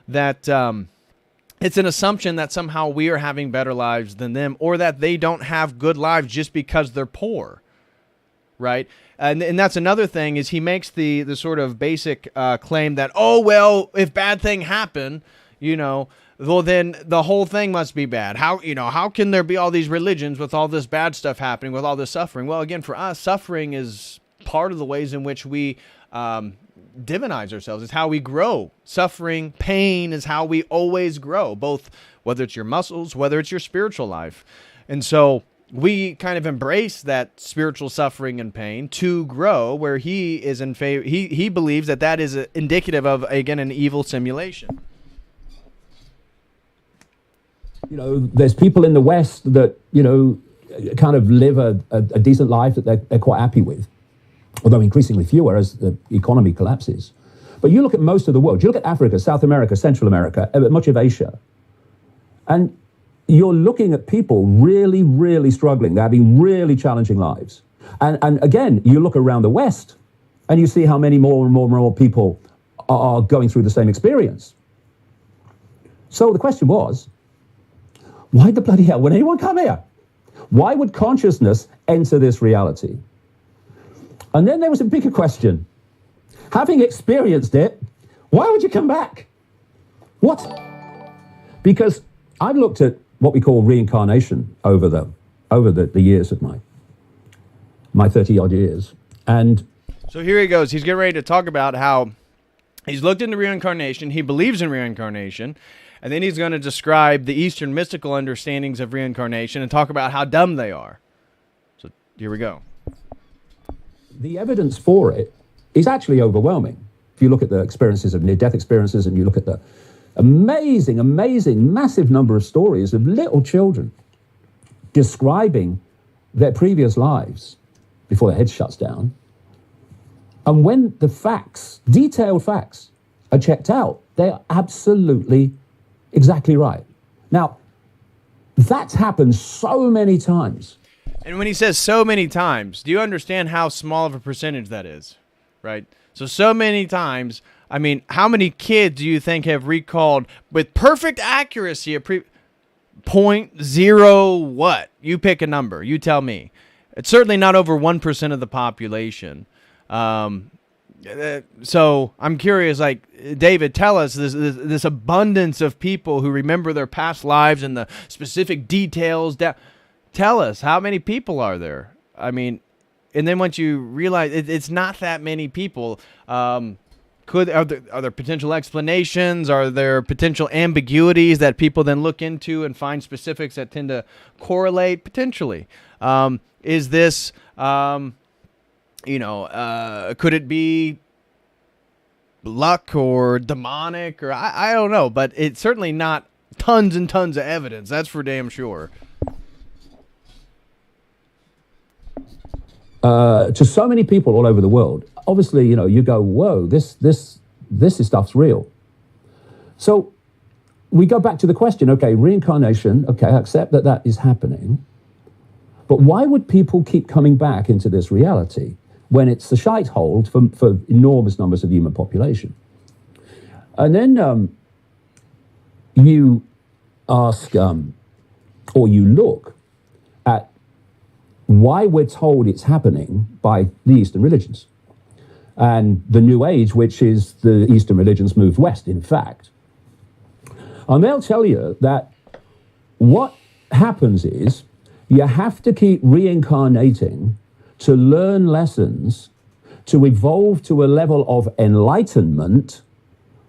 S1: that it's an assumption that somehow we are having better lives than them, or that they don't have good lives just because they're poor, right? And that's another thing, is he makes the sort of basic claim that, oh, well, if bad thing happen, well, then the whole thing must be bad. How can there be all these religions with all this bad stuff happening, with all this suffering? Well, again, for us, suffering is part of the ways in which we divinize ourselves. It's how we grow. Suffering, pain is how we always grow, both whether it's your muscles, whether it's your spiritual life. And so we kind of embrace that spiritual suffering and pain to grow, where he is in favor. He believes that is indicative of, again, an evil simulation.
S2: There's people in the West that, kind of live a decent life that they're quite happy with, although increasingly fewer as the economy collapses. But you look at most of the world, you look at Africa, South America, Central America, much of Asia, and you're looking at people really, really struggling. They're having really challenging lives. And again, you look around the West and you see how many more and more people are going through the same experience. So the question was, why the bloody hell would anyone come here? Why would consciousness enter this reality? And then there was a bigger question. Having experienced it, why would you come back? What? Because I've looked at what we call reincarnation over the years of my 30-odd years. And
S1: so here he goes. He's getting ready to talk about how he's looked into reincarnation. He believes in reincarnation. And then he's going to describe the Eastern mystical understandings of reincarnation and talk about how dumb they are. So here we go.
S2: The evidence for it is actually overwhelming. If you look at the experiences of near-death experiences, and you look at the amazing, massive number of stories of little children describing their previous lives before their head shuts down. And when the facts, detailed facts, are checked out, they are absolutely exactly right. Now, that's happened so many times.
S1: And when he says so many times, do you understand how small of a percentage that is, right? So many times, I mean, how many kids do you think have recalled with perfect accuracy a point zero what? You pick a number. You tell me. It's certainly not over 1% of the population. So I'm curious, like, David, tell us this abundance of people who remember their past lives and the specific details. Tell us, how many people are there? I mean, and then once you realize it's not that many people, are there potential explanations? Are there potential ambiguities that people then look into and find specifics that tend to correlate? Potentially. Is this, could it be luck or demonic, or I don't know, but it's certainly not tons and tons of evidence. That's for damn sure.
S2: To so many people all over the world, obviously, you go, whoa, this stuff's real. So we go back to the question, okay, reincarnation, okay, I accept that is happening, but why would people keep coming back into this reality when it's the shite hole for enormous numbers of human population? And then you ask, or you look at why we're told it's happening by the Eastern religions. And the New Age, which is the Eastern religions moved west, in fact. And they'll tell you that what happens is you have to keep reincarnating to learn lessons, to evolve to a level of enlightenment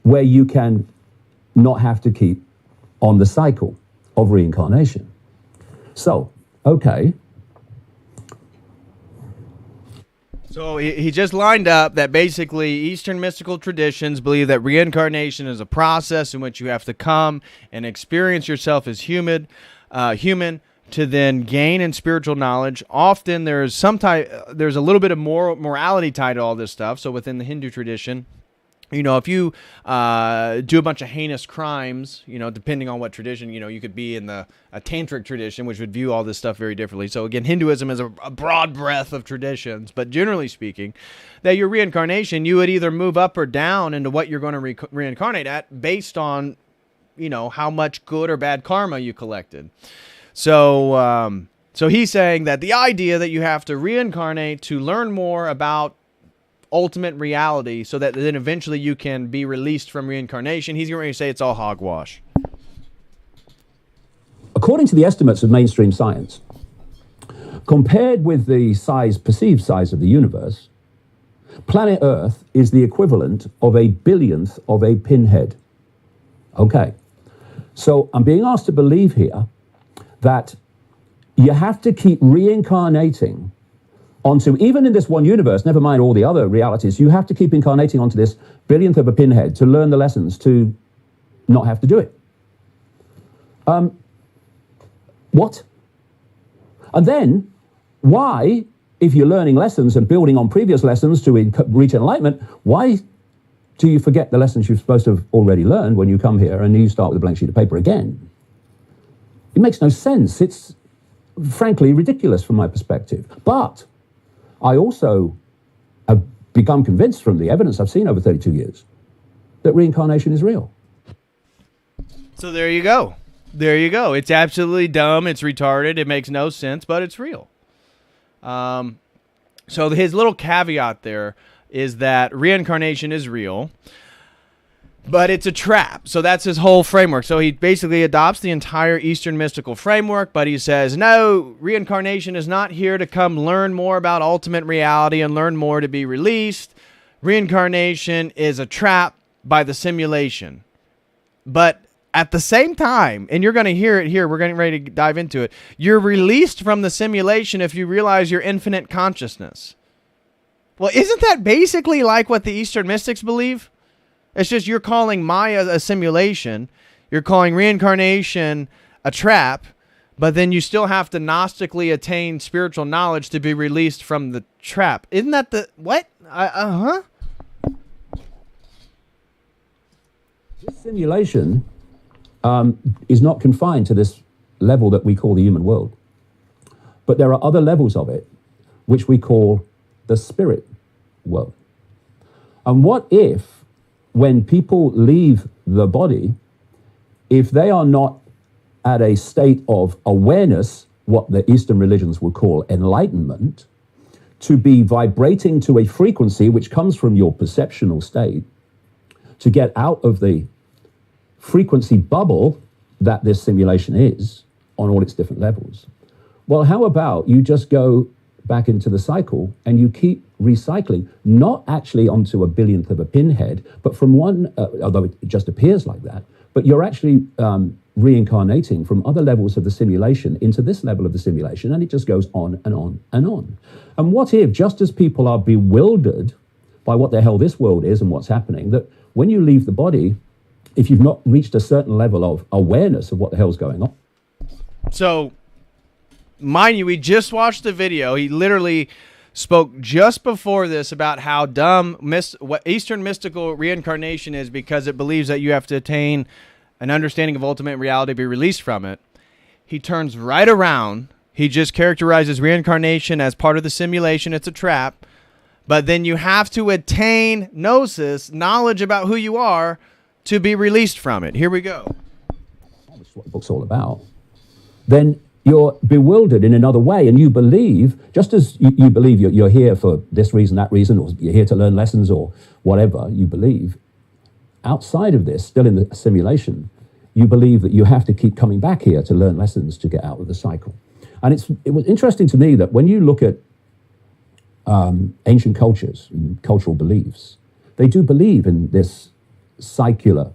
S2: where you can not have to keep on the cycle of reincarnation. So, okay.
S1: So he just lined up that basically Eastern mystical traditions believe that reincarnation is a process in which you have to come and experience yourself as human to then gain in spiritual knowledge. Often there's a little bit of morality tied to all this stuff. So within the Hindu tradition, if you do a bunch of heinous crimes, depending on what tradition, you could be in a tantric tradition, which would view all this stuff very differently. So again, Hinduism is a broad breadth of traditions, but generally speaking, that your reincarnation, you would either move up or down into what you're going to reincarnate at based on, how much good or bad karma you collected. So he's saying that the idea that you have to reincarnate to learn more about ultimate reality so that then eventually you can be released from reincarnation, he's going to say it's all hogwash.
S2: According to the estimates of mainstream science, compared with the perceived size of the universe, planet Earth is the equivalent of a billionth of a pinhead. Okay, so I'm being asked to believe here that you have to keep reincarnating onto, even in this one universe, never mind all the other realities, you have to keep incarnating onto this billionth of a pinhead to learn the lessons to not have to do it. What? And then, why, if you're learning lessons and building on previous lessons to reach enlightenment, why do you forget the lessons you're supposed to have already learned when you come here and you start with a blank sheet of paper again? It makes no sense. It's frankly ridiculous from my perspective. But I also have become convinced from the evidence I've seen over 32 years that reincarnation is real.
S1: So there you go. There you go. It's absolutely dumb. It's retarded. It makes no sense, but it's real. So his little caveat there is that reincarnation is real, but it's a trap. So that's his whole framework. So he basically adopts the entire Eastern mystical framework, but he says, no, reincarnation is not here to come learn more about ultimate reality and learn more to be released. Reincarnation is a trap by the simulation. But at the same time, and you're going to hear it here, we're getting ready to dive into it, you're released from the simulation if you realize your infinite consciousness. Well, isn't that basically like what the Eastern mystics believe? It's just you're calling Maya a simulation, you're calling reincarnation a trap, but then you still have to Gnostically attain spiritual knowledge to be released from the trap. Isn't that the... what?
S2: This simulation is not confined to this level that we call the human world. But there are other levels of it, which we call the spirit world. And what if, when people leave the body, if they are not at a state of awareness, what the Eastern religions would call enlightenment, to be vibrating to a frequency which comes from your perceptual state, to get out of the frequency bubble that this simulation is on all its different levels. Well, how about you just go back into the cycle and you keep recycling, not actually onto a billionth of a pinhead, but from one, although it just appears like that, but you're actually reincarnating from other levels of the simulation into this level of the simulation, and it just goes on and on and on. And what if, just as people are bewildered by what the hell this world is and what's happening, that when you leave the body, if you've not reached a certain level of awareness of what the hell's going on.
S1: So, mind you, we just watched the video. He literally spoke just before this about how dumb what Eastern mystical reincarnation is, because it believes that you have to attain an understanding of ultimate reality to be released from it. He turns right around. He just characterizes reincarnation as part of the simulation. It's a trap. But then you have to attain gnosis, knowledge about who you are, to be released from it. Here we go.
S2: That's what the book's all about. Then you're bewildered in another way, and you believe, just as you believe you're here for this reason, that reason, or you're here to learn lessons or whatever you believe, outside of this, still in the simulation, you believe that you have to keep coming back here to learn lessons to get out of the cycle. And it was interesting to me that when you look at ancient cultures and cultural beliefs, they do believe in this cycler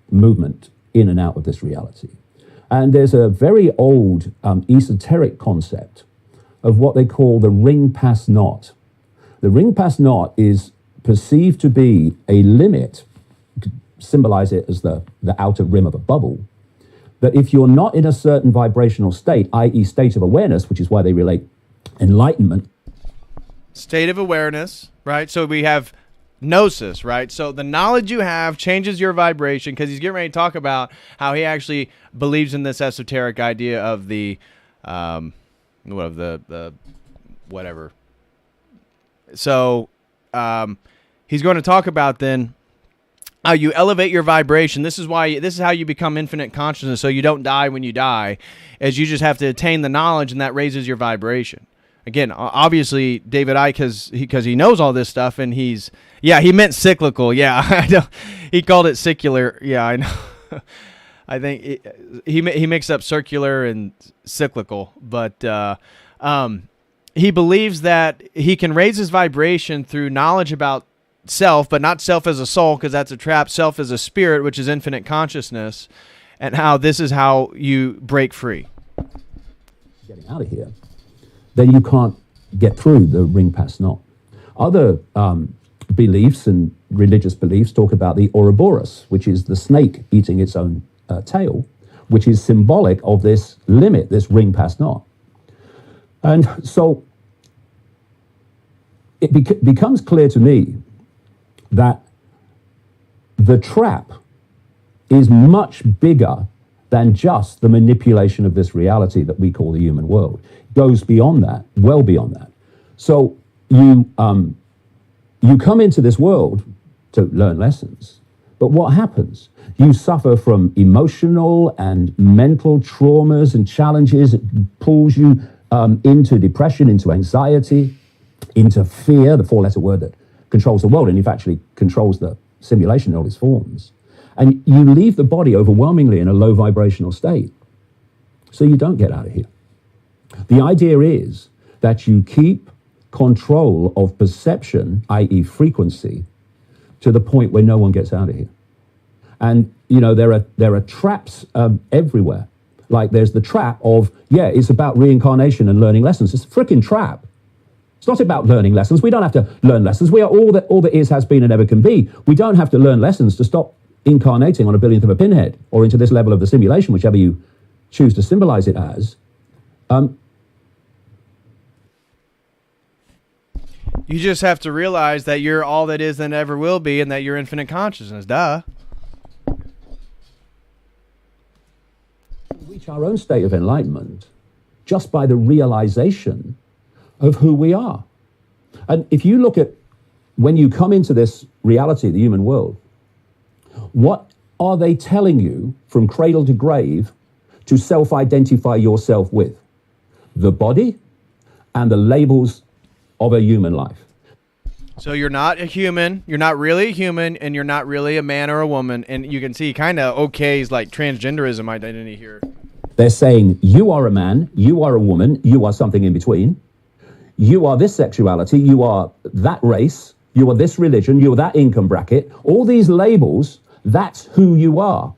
S2: movement in and out of this reality. And there's a very old esoteric concept of what they call the ring pass knot. The ring pass knot is perceived to be a limit, symbolize it as the outer rim of a bubble, that if you're not in a certain vibrational state, i.e. state of awareness, which is why they relate enlightenment.
S1: State of awareness, right? So we have gnosis, right? So the knowledge you have changes your vibration, because he's getting ready to talk about how he actually believes in this esoteric idea of the whatever. So he's going to talk about then how you elevate your vibration. This is how you become infinite consciousness, so you don't die when you die, as you just have to attain the knowledge, and that raises your vibration. Again, obviously, David Icke, because he knows all this stuff, and he meant cyclical. Yeah, I know. He called it secular. Yeah, I know. I think he mixed up circular and cyclical, but he believes that he can raise his vibration through knowledge about self, but not self as a soul, because that's a trap. Self as a spirit, which is infinite consciousness, and how this is how you break free.
S2: Getting out of here, then you can't get through the ring pass knot. Other beliefs and religious beliefs talk about the Ouroboros, which is the snake eating its own tail, which is symbolic of this limit, this ring pass knot. And so it becomes clear to me that the trap is much bigger than just the manipulation of this reality that we call the human world. It goes beyond that, well beyond that. So you come into this world to learn lessons, but what happens? You suffer from emotional and mental traumas and challenges. It pulls you into depression, into anxiety, into fear, the four-letter word that controls the world, and if actually controls the simulation in all its forms. And you leave the body overwhelmingly in a low vibrational state. So you don't get out of here. The idea is that you keep control of perception, i.e. frequency, to the point where no one gets out of here. And, you know, there are traps everywhere. Like there's the trap of, it's about reincarnation and learning lessons. It's a freaking trap. It's not about learning lessons. We don't have to learn lessons. We are all that is, has been, and ever can be. We don't have to learn lessons to stop incarnating on a billionth of a pinhead or into this level of the simulation, whichever you choose to symbolize it as.
S1: You just have to realize that you're all that is and ever will be, and that you're infinite consciousness. Duh.
S2: We reach our own state of enlightenment just by the realization of who we are. And if you look at when you come into this reality, the human world, what are they telling you from cradle to grave to self-identify yourself with? The body and the labels of a human life.
S1: So you're not a human, you're not really a human, and you're not really a man or a woman. And you can see kind of okays like transgenderism identity here.
S2: They're saying you are a man, you are a woman, you are something in between. You are this sexuality, you are that race, you are this religion, you are that income bracket. All these labels, that's who you are.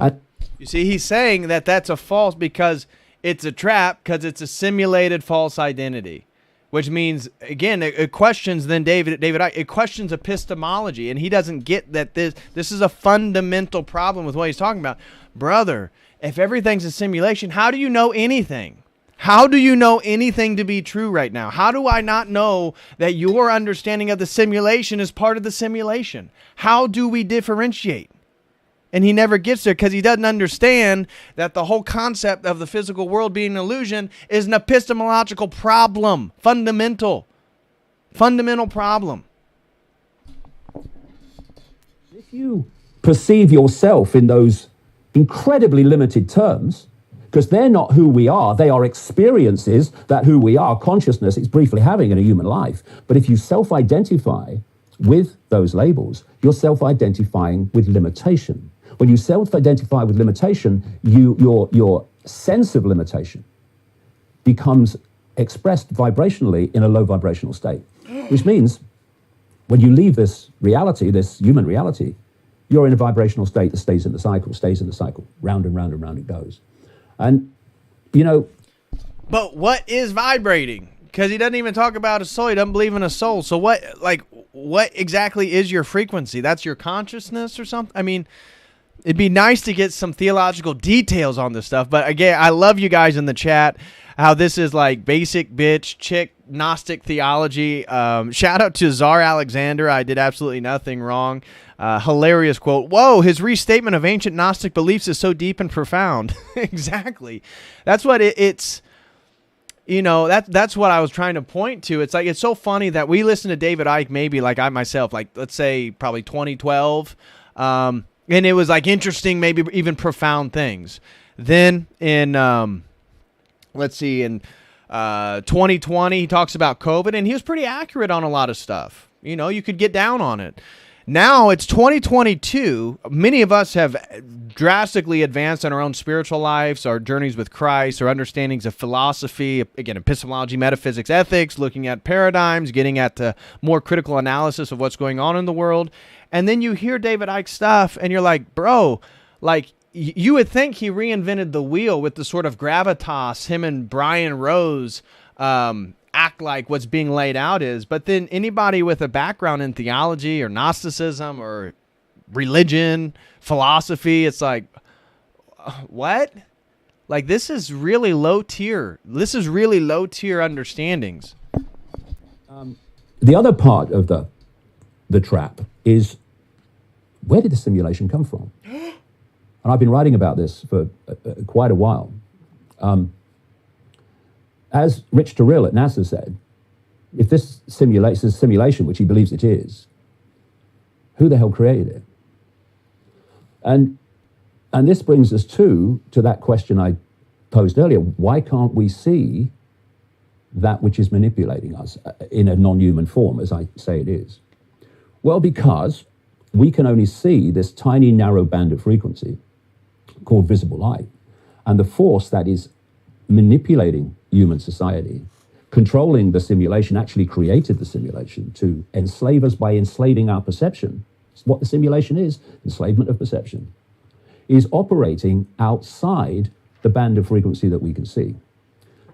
S2: And
S1: you see, he's saying that that's a false because it's a trap, because it's a simulated false identity. Which means, again, it questions then David Icke, it questions epistemology, and he doesn't get that this is a fundamental problem with what he's talking about. Brother, if everything's a simulation, how do you know anything? How do you know anything to be true right now? How do I not know that your understanding of the simulation is part of the simulation? How do we differentiate? And he never gets there because he doesn't understand that the whole concept of the physical world being an illusion is an epistemological problem. Fundamental problem.
S2: If you perceive yourself in those incredibly limited terms, because they're not who we are, they are experiences that who we are, consciousness, is briefly having in a human life. But if you self-identify with those labels, you're self-identifying with limitation. When you self-identify with limitation, your sense of limitation becomes expressed vibrationally in a low vibrational state, which means when you leave this reality, this human reality, you're in a vibrational state that stays in the cycle, round and round and round it goes. And, you know...
S1: But what is vibrating? Because he doesn't even talk about a soul. He doesn't believe in a soul. So what exactly is your frequency? That's your consciousness or something? I mean... It'd be nice to get some theological details on this stuff. But again, I love you guys in the chat, how this is like basic bitch, chick, Gnostic theology. Shout out to Czar Alexander. I did absolutely nothing wrong. Hilarious quote. Whoa, his restatement of ancient Gnostic beliefs is so deep and profound. Exactly. That's what it's... You know, that's what I was trying to point to. It's like, it's so funny that we listen to David Icke, maybe like I myself, like let's say probably 2012. And it was like interesting, maybe even profound things. Then in, let's see, in 2020, he talks about COVID, and he was pretty accurate on a lot of stuff. You know, you could get down on it. Now it's 2022. Many of us have drastically advanced in our own spiritual lives, our journeys with Christ, our understandings of philosophy, again, epistemology, metaphysics, ethics, looking at paradigms, getting at the more critical analysis of what's going on in the world. And then you hear David Icke stuff, and you're like, bro, like, you would think he reinvented the wheel with the sort of gravitas him and Brian Rose act like what's being laid out is. But then anybody with a background in theology or Gnosticism or religion, philosophy, it's like, what? Like, this is really low tier. This is really low tier understandings.
S2: The other part of the trap is, where did the simulation come from? And I've been writing about this for quite a while. As Rich Terrell at NASA said, if this simulates a simulation, which he believes it is, who the hell created it? And this brings us to that question I posed earlier. Why can't we see that which is manipulating us in a non-human form, as I say it is? Well, because we can only see this tiny, narrow band of frequency called visible light, and the force that is manipulating human society, controlling the simulation, actually created the simulation to enslave us by enslaving our perception. It's what the simulation is, enslavement of perception, is operating outside the band of frequency that we can see.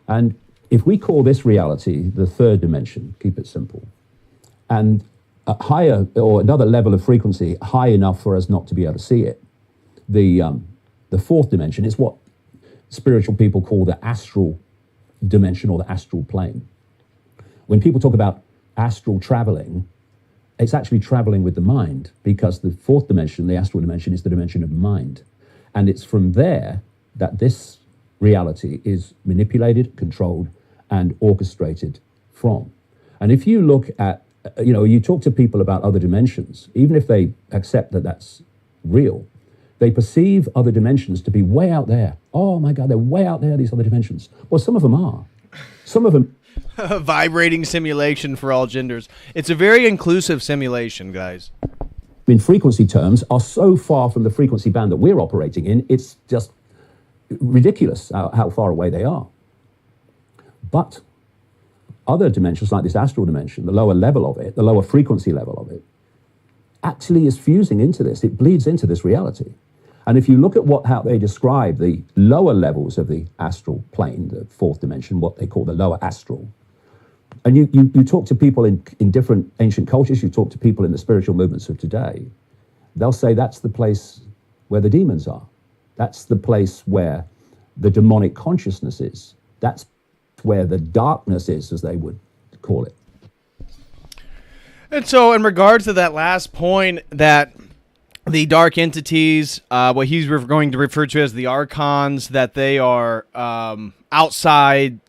S2: And if we call this reality the third dimension, keep it simple, and a higher or another level of frequency high enough for us not to be able to see it, the fourth dimension is what spiritual people call the astral dimension or the astral plane. When people talk about astral traveling, it's actually traveling with the mind, because the fourth dimension, the astral dimension, is the dimension of mind. And it's from there that this reality is manipulated, controlled, and orchestrated from. And if you look at you talk to people about other dimensions, even if they accept that that's real, they perceive other dimensions to be way out there. Oh my God, they're way out there, these other dimensions. Well, some of them are. Some of them.
S1: Vibrating simulation for all genders. It's a very inclusive simulation, guys.
S2: In frequency terms, are so far from the frequency band that we're operating in, it's just ridiculous how far away they are. But other dimensions, like this astral dimension, the lower level of it, the lower frequency level of it, actually is fusing into this. It bleeds into this reality. And if you look at how they describe the lower levels of the astral plane, the fourth dimension, what they call the lower astral, and you talk to people in different ancient cultures, you talk to people in the spiritual movements of today, they'll say that's the place where the demons are. That's the place where the demonic consciousness is. That's where the darkness is, as they would call it.
S1: And so in regards to that last point, that the dark entities, what he's going to refer to as the archons, that they are outside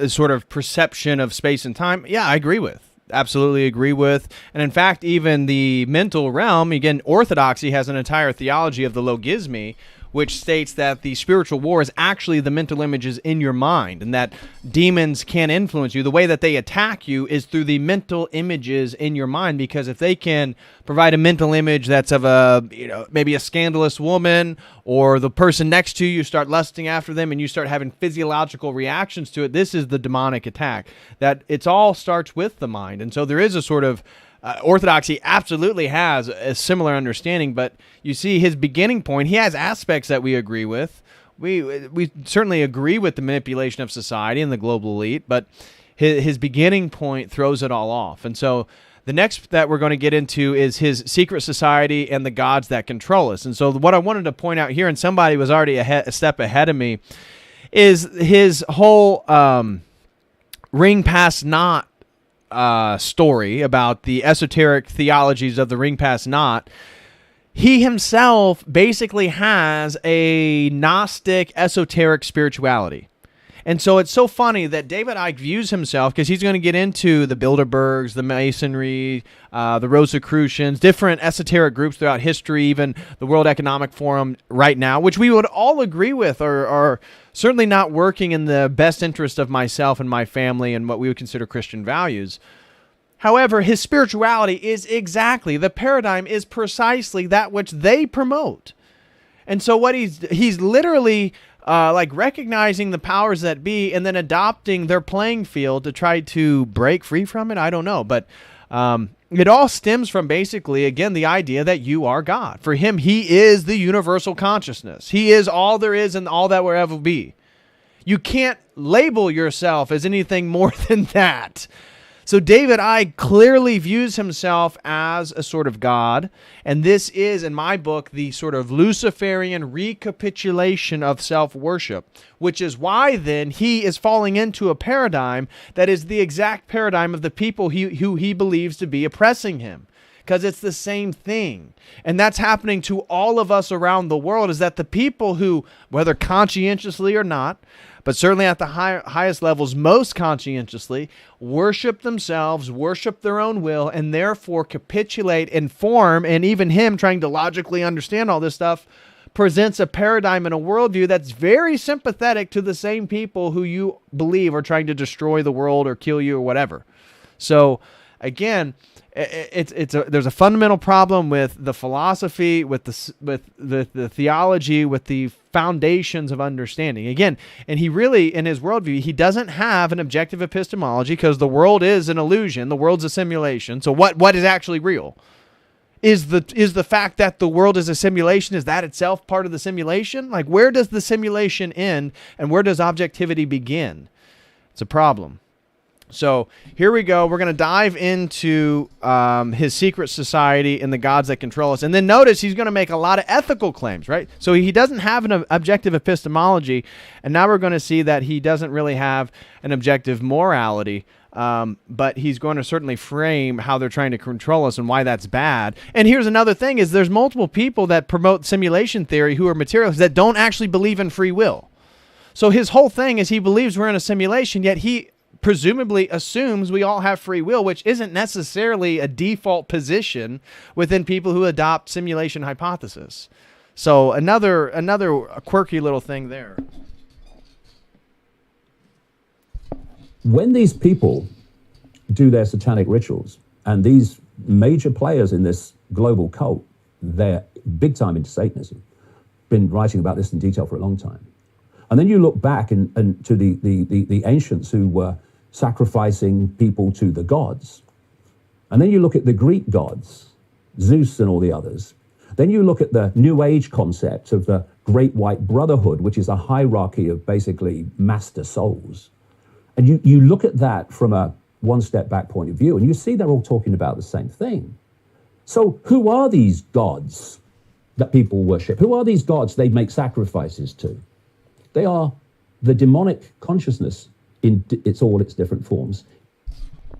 S1: sort of perception of space and time, yeah, I agree with. Absolutely agree with. And in fact, even the mental realm, again, orthodoxy has an entire theology of the logismy, which states that the spiritual war is actually the mental images in your mind, and that demons can influence you. The way that they attack you is through the mental images in your mind, because if they can provide a mental image that's of maybe a scandalous woman, or the person next to you, you start lusting after them and you start having physiological reactions to it, this is the demonic attack. That it all starts with the mind. And so there is a sort of orthodoxy absolutely has a similar understanding, but you see his beginning point, he has aspects that we agree with. We certainly agree with the manipulation of society and the global elite, but his beginning point throws it all off. And so the next that we're going to get into is his secret society and the gods that control us. And so what I wanted to point out here, and somebody was already a step ahead of me, is his whole ring past knot story about the esoteric theologies of the ring past knot. He himself basically has a Gnostic esoteric spirituality. And so it's so funny that David Icke views himself, because he's going to get into the Bilderbergs, the Masonry, the Rosicrucians, different esoteric groups throughout history, even the World Economic Forum right now, which we would all agree with are certainly not working in the best interest of myself and my family and what we would consider Christian values. However, his spirituality is exactly, the paradigm is precisely that which they promote. And so what he's literally like recognizing the powers that be and then adopting their playing field to try to break free from it. I don't know, but it all stems from basically, again, the idea that you are God. For him, he is the universal consciousness. He is all there is and all that will ever be. You can't label yourself as anything more than that. So David Icke clearly views himself as a sort of God, and this is, in my book, the sort of Luciferian recapitulation of self-worship, which is why then he is falling into a paradigm that is the exact paradigm of the people who he believes to be oppressing him. Because it's the same thing. And that's happening to all of us around the world, is that the people who, whether conscientiously or not, but certainly at the highest levels, most conscientiously, worship themselves, worship their own will, and therefore capitulate and form, and even him trying to logically understand all this stuff, presents a paradigm and a worldview that's very sympathetic to the same people who you believe are trying to destroy the world or kill you or whatever. So, again, there's a fundamental problem with the philosophy, with the theology, with the foundations of understanding. Again, and he really, in his worldview, he doesn't have an objective epistemology, because the world is an illusion, the world's a simulation. So what is actually real? Is the fact that the world is a simulation, is that itself part of the simulation? Like, where does the simulation end and where does objectivity begin? It's a problem. So here we go. We're going to dive into his secret society and the gods that control us. And then notice he's going to make a lot of ethical claims, right? So he doesn't have an objective epistemology. And now we're going to see that he doesn't really have an objective morality. But he's going to certainly frame how they're trying to control us and why that's bad. And here's another thing, is there's multiple people that promote simulation theory who are materialists that don't actually believe in free will. So his whole thing is he believes we're in a simulation, yet he presumably assumes we all have free will, which isn't necessarily a default position within people who adopt simulation hypothesis. So another quirky little thing there.
S2: When these people do their satanic rituals, and these major players in this global cult, they're big time into Satanism, been writing about this in detail for a long time. And then you look back to the ancients who were sacrificing people to the gods. And then you look at the Greek gods, Zeus and all the others. Then you look at the New Age concept of the Great White Brotherhood, which is a hierarchy of basically master souls. And you look at that from a one step back point of view, and you see they're all talking about the same thing. So who are these gods that people worship? Who are these gods they make sacrifices to? They are the demonic consciousness in all its different forms.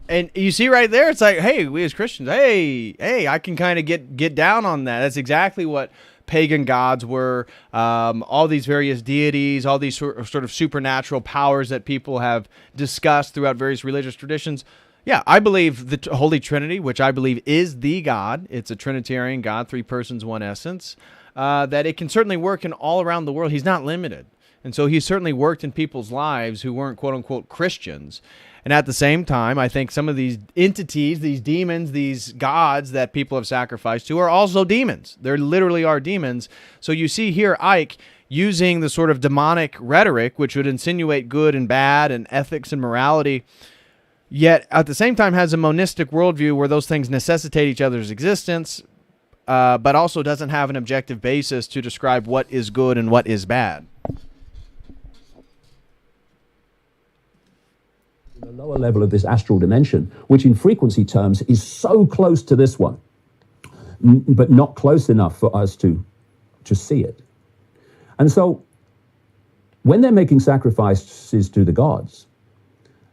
S1: And you see right there, it's like, hey, we as Christians, hey, I can kind of get down on that. That's exactly what pagan gods were. All these various deities, all these sort of supernatural powers that people have discussed throughout various religious traditions. Yeah, I believe the Holy Trinity, which I believe is the God. It's a Trinitarian God, 3 persons, 1 essence. That it can certainly work in all around the world. He's not limited. And so he certainly worked in people's lives who weren't quote-unquote Christians. And at the same time, I think some of these entities, these demons, these gods that people have sacrificed to are also demons. They literally are demons. So you see here Icke using the sort of demonic rhetoric, which would insinuate good and bad and ethics and morality, yet at the same time has a monistic worldview where those things necessitate each other's existence, but also doesn't have an objective basis to describe what is good and what is bad.
S2: The lower level of this astral dimension, which in frequency terms is so close to this one, but not close enough for us to see it. And so when they're making sacrifices to the gods,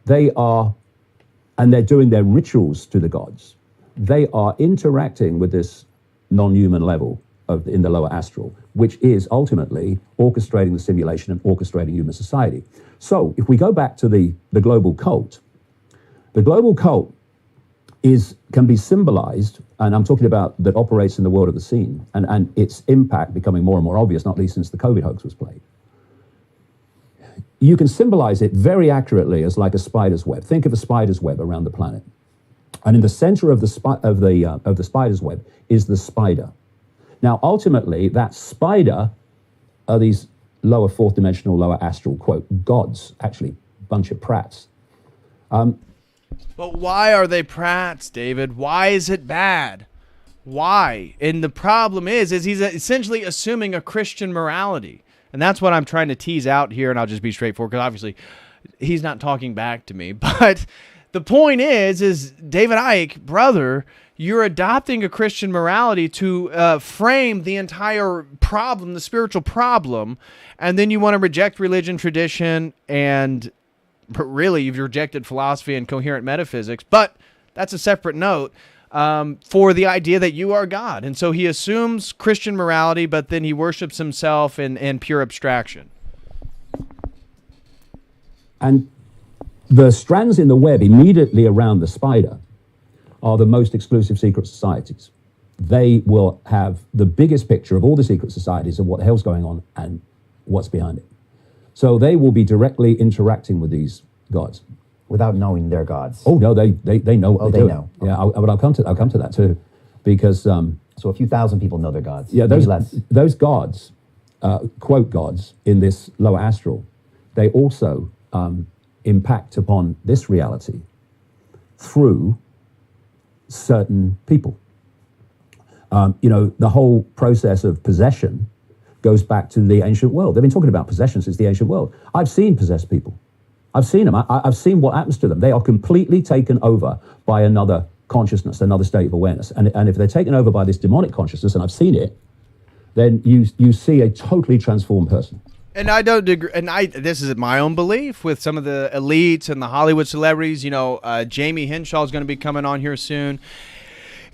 S2: and they're doing their rituals to the gods, they are interacting with this non-human level in the lower astral, which is ultimately orchestrating the simulation and orchestrating human society. So if we go back to the global cult, the global cult can be symbolized, and I'm talking about that operates in the world of the seen, and its impact becoming more and more obvious, not least since the COVID hoax was played. You can symbolize it very accurately as like a spider's web. Think of a spider's web around the planet. And in the center of the spider's web is the spider. Now, ultimately, that spider are these lower fourth dimensional, lower astral, quote, gods, actually, bunch of prats.
S1: But why are they prats, David? Why is it bad? Why? And the problem is he's essentially assuming a Christian morality. And that's what I'm trying to tease out here, and I'll just be straightforward, because obviously he's not talking back to me. But the point is David Icke, brother, you're adopting a Christian morality to frame the entire problem, the spiritual problem, and then you want to reject religion, tradition, and really you've rejected philosophy and coherent metaphysics. But that's a separate note for the idea that you are God. And so he assumes Christian morality, but then he worships himself in pure abstraction.
S2: And the strands in the web immediately around the spider are the most exclusive secret societies. They will have the biggest picture of all the secret societies of what the hell's going on and what's behind it. So they will be directly interacting with these gods.
S3: Without knowing they're gods.
S2: Oh, no, they know what they're doing.
S3: Know.
S2: Yeah, but I'll come to that too. Because...
S3: so a few thousand people know they're gods.
S2: Yeah, those gods, quote gods, in this lower astral, they also impact upon this reality through certain people. The whole process of possession goes back to the ancient world. They've been talking about possession since the ancient world. I've seen possessed people. I've seen them. I've seen what happens to them. They are completely taken over by another consciousness, another state of awareness. And if they're taken over by this demonic consciousness, and I've seen it, then you see a totally transformed person.
S1: And I don't agree. And this is my own belief with some of the elites and the Hollywood celebrities. Jamie Henshaw is going to be coming on here soon.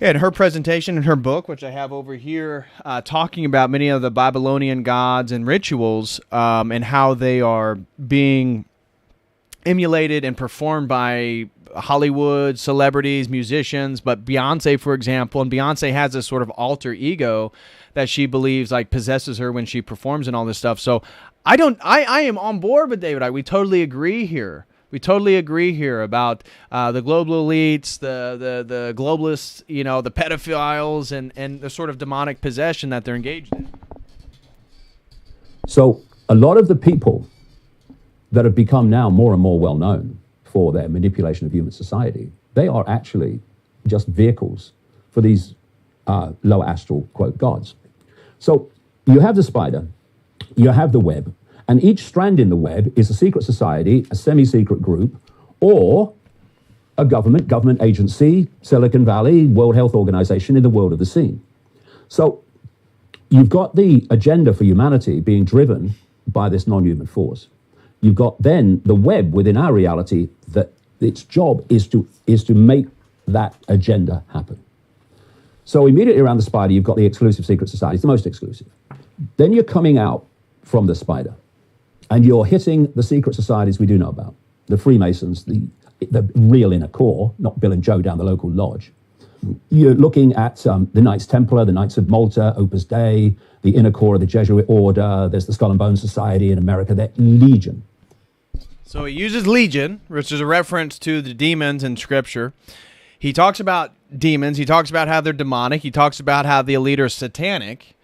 S1: And her presentation in her book, which I have over here, talking about many of the Babylonian gods and rituals and how they are being emulated and performed by Hollywood celebrities, musicians, but Beyonce, for example, and Beyonce has this sort of alter ego that she believes like possesses her when she performs and all this stuff. So I am on board with David Icke. We totally agree here. We totally agree here about the global elites, the globalists, you know, the pedophiles, and the sort of demonic possession that they're engaged in.
S2: So a lot of the people that have become now more and more well known for their manipulation of human society, they are actually just vehicles for these low astral, quote, gods. So you have the spider, you have the web, and each strand in the web is a secret society, a semi-secret group, or a government agency, Silicon Valley, World Health Organization in the world of the scene. So you've got the agenda for humanity being driven by this non-human force. You've got then the web within our reality that its job is to make that agenda happen. So immediately around the spider, you've got the exclusive secret society. It's the most exclusive. Then you're coming out from the spider, and you're hitting the secret societies we do know about, the Freemasons, the real inner core, not Bill and Joe down the local lodge. You're looking at the Knights Templar, the Knights of Malta, Opus Dei, the inner core of the Jesuit order. There's the Skull and Bones Society in America. They're legion.
S1: So he uses legion, which is a reference to the demons in Scripture. He talks about demons. He talks about how they're demonic. He talks about how the elite are satanic,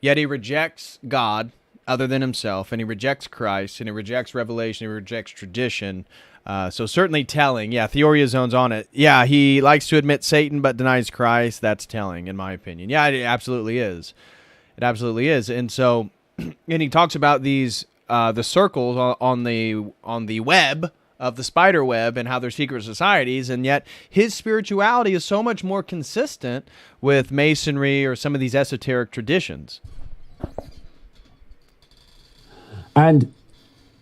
S1: yet he rejects God other than himself, and he rejects Christ, and he rejects revelation, he rejects tradition. So certainly telling. Yeah, Theoria zones on it. Yeah, he likes to admit Satan but denies Christ. That's telling, in my opinion. Yeah, it absolutely is. It absolutely is. And so, and he talks about these the circles on the web of the spider web and how they're secret societies, and yet his spirituality is so much more consistent with Masonry or some of these esoteric traditions.
S2: And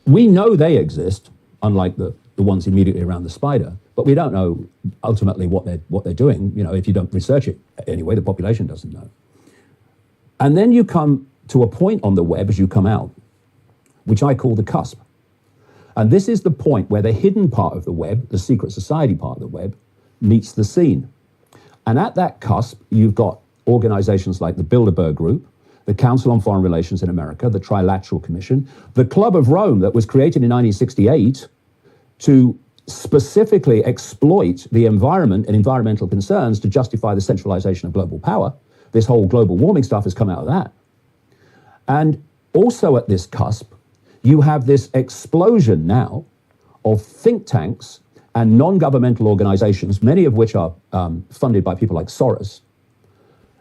S2: we know they exist, unlike the ones immediately around the spider, but we don't know ultimately what they're doing. You know, if you don't research it anyway, the population doesn't know. And then you come to a point on the web as you come out, which I call the cusp. And this is the point where the hidden part of the web, the secret society part of the web, meets the scene. And at that cusp, you've got organizations like the Bilderberg Group, the Council on Foreign Relations in America, the Trilateral Commission, the Club of Rome that was created in 1968 to specifically exploit the environment and environmental concerns to justify the centralization of global power. This whole global warming stuff has come out of that. And also at this cusp, you have this explosion now of think tanks and non-governmental organizations, many of which are funded by people like Soros.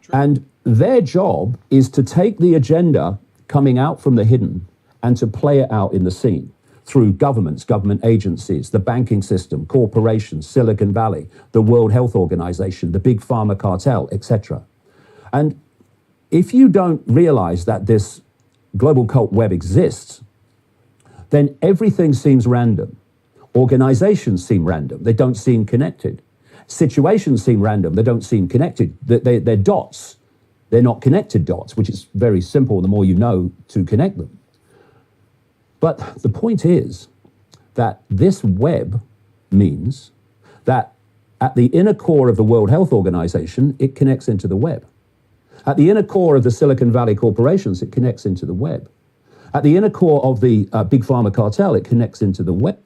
S2: True. And their job is to take the agenda coming out from the hidden and to play it out in the scene through governments, government agencies, the banking system, corporations, Silicon Valley, the World Health Organization, the big pharma cartel, etc. And if you don't realize that this global cult web exists, then everything seems random. Organizations seem random. They don't seem connected. Situations seem random. They don't seem connected. They're dots. They're not connected dots, which is very simple the more you know to connect them. But the point is that this web means that at the inner core of the World Health Organization, it connects into the web. At the inner core of the Silicon Valley corporations, it connects into the web. At the inner core of the big pharma cartel, it connects into the web.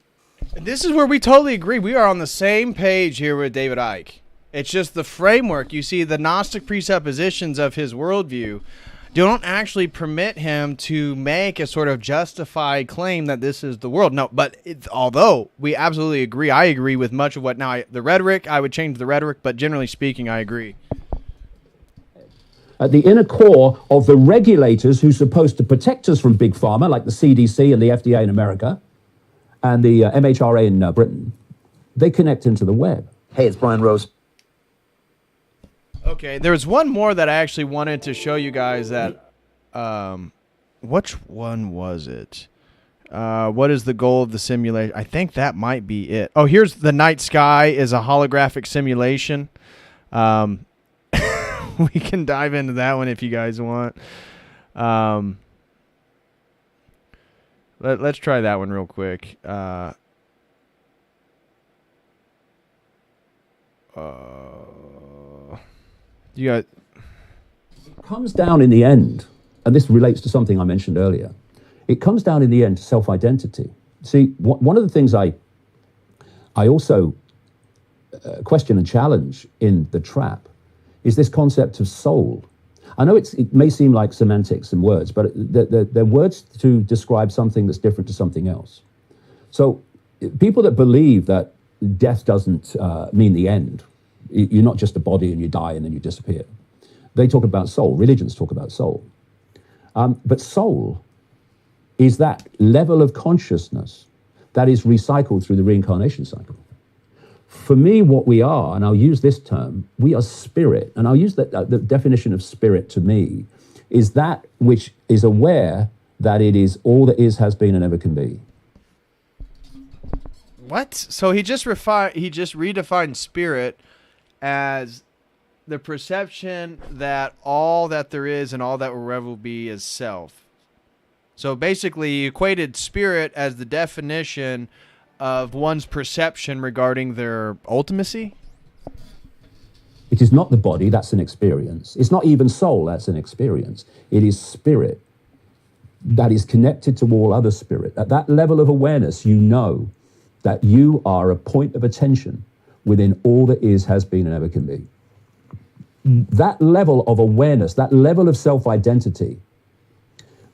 S1: This is where we totally agree. We are on the same page here with David Icke. It's just the framework. You see, the Gnostic presuppositions of his worldview don't actually permit him to make a sort of justified claim that this is the world. No, but although we absolutely agree, I agree with much of what the rhetoric, I would change the rhetoric, but generally speaking, I agree.
S2: At the inner core of the regulators who's supposed to protect us from big pharma, like the CDC and the FDA in America, and the MHRA in Britain, they connect into the web.
S3: Hey, it's Brian Rose.
S1: Okay, there's one more that I actually wanted to show you guys that, which one was it? What is the goal of the simulation? I think that might be it. Oh, here's the night sky is a holographic simulation. We can dive into that one if you guys want. Let's try that one real quick. You got.
S2: It comes down in the end, and this relates to something I mentioned earlier. It comes down in the end to self-identity. See, one of the things I also question and challenge in the trap is this concept of soul. I know it may seem like semantics and words, but they're words to describe something that's different to something else. So people that believe that death doesn't mean the end, you're not just a body and you die and then you disappear. They talk about soul. Religions talk about soul. But soul is that level of consciousness that is recycled through the reincarnation cycle. For me, what we are, and I'll use this term, we are spirit. And I'll use the definition of spirit to me is that which is aware that it is all that is, has been, and ever can be.
S1: What? So he just redefined spirit as the perception that all that there is and all that will ever be is self. So basically, he equated spirit as the definition of one's perception regarding their ultimacy.
S2: It is not the body, that's an experience. It's not even soul, that's an experience. It is spirit that is connected to all other spirit. At that level of awareness, you know that you are a point of attention within all that is, has been, and ever can be. That level of awareness, that level of self-identity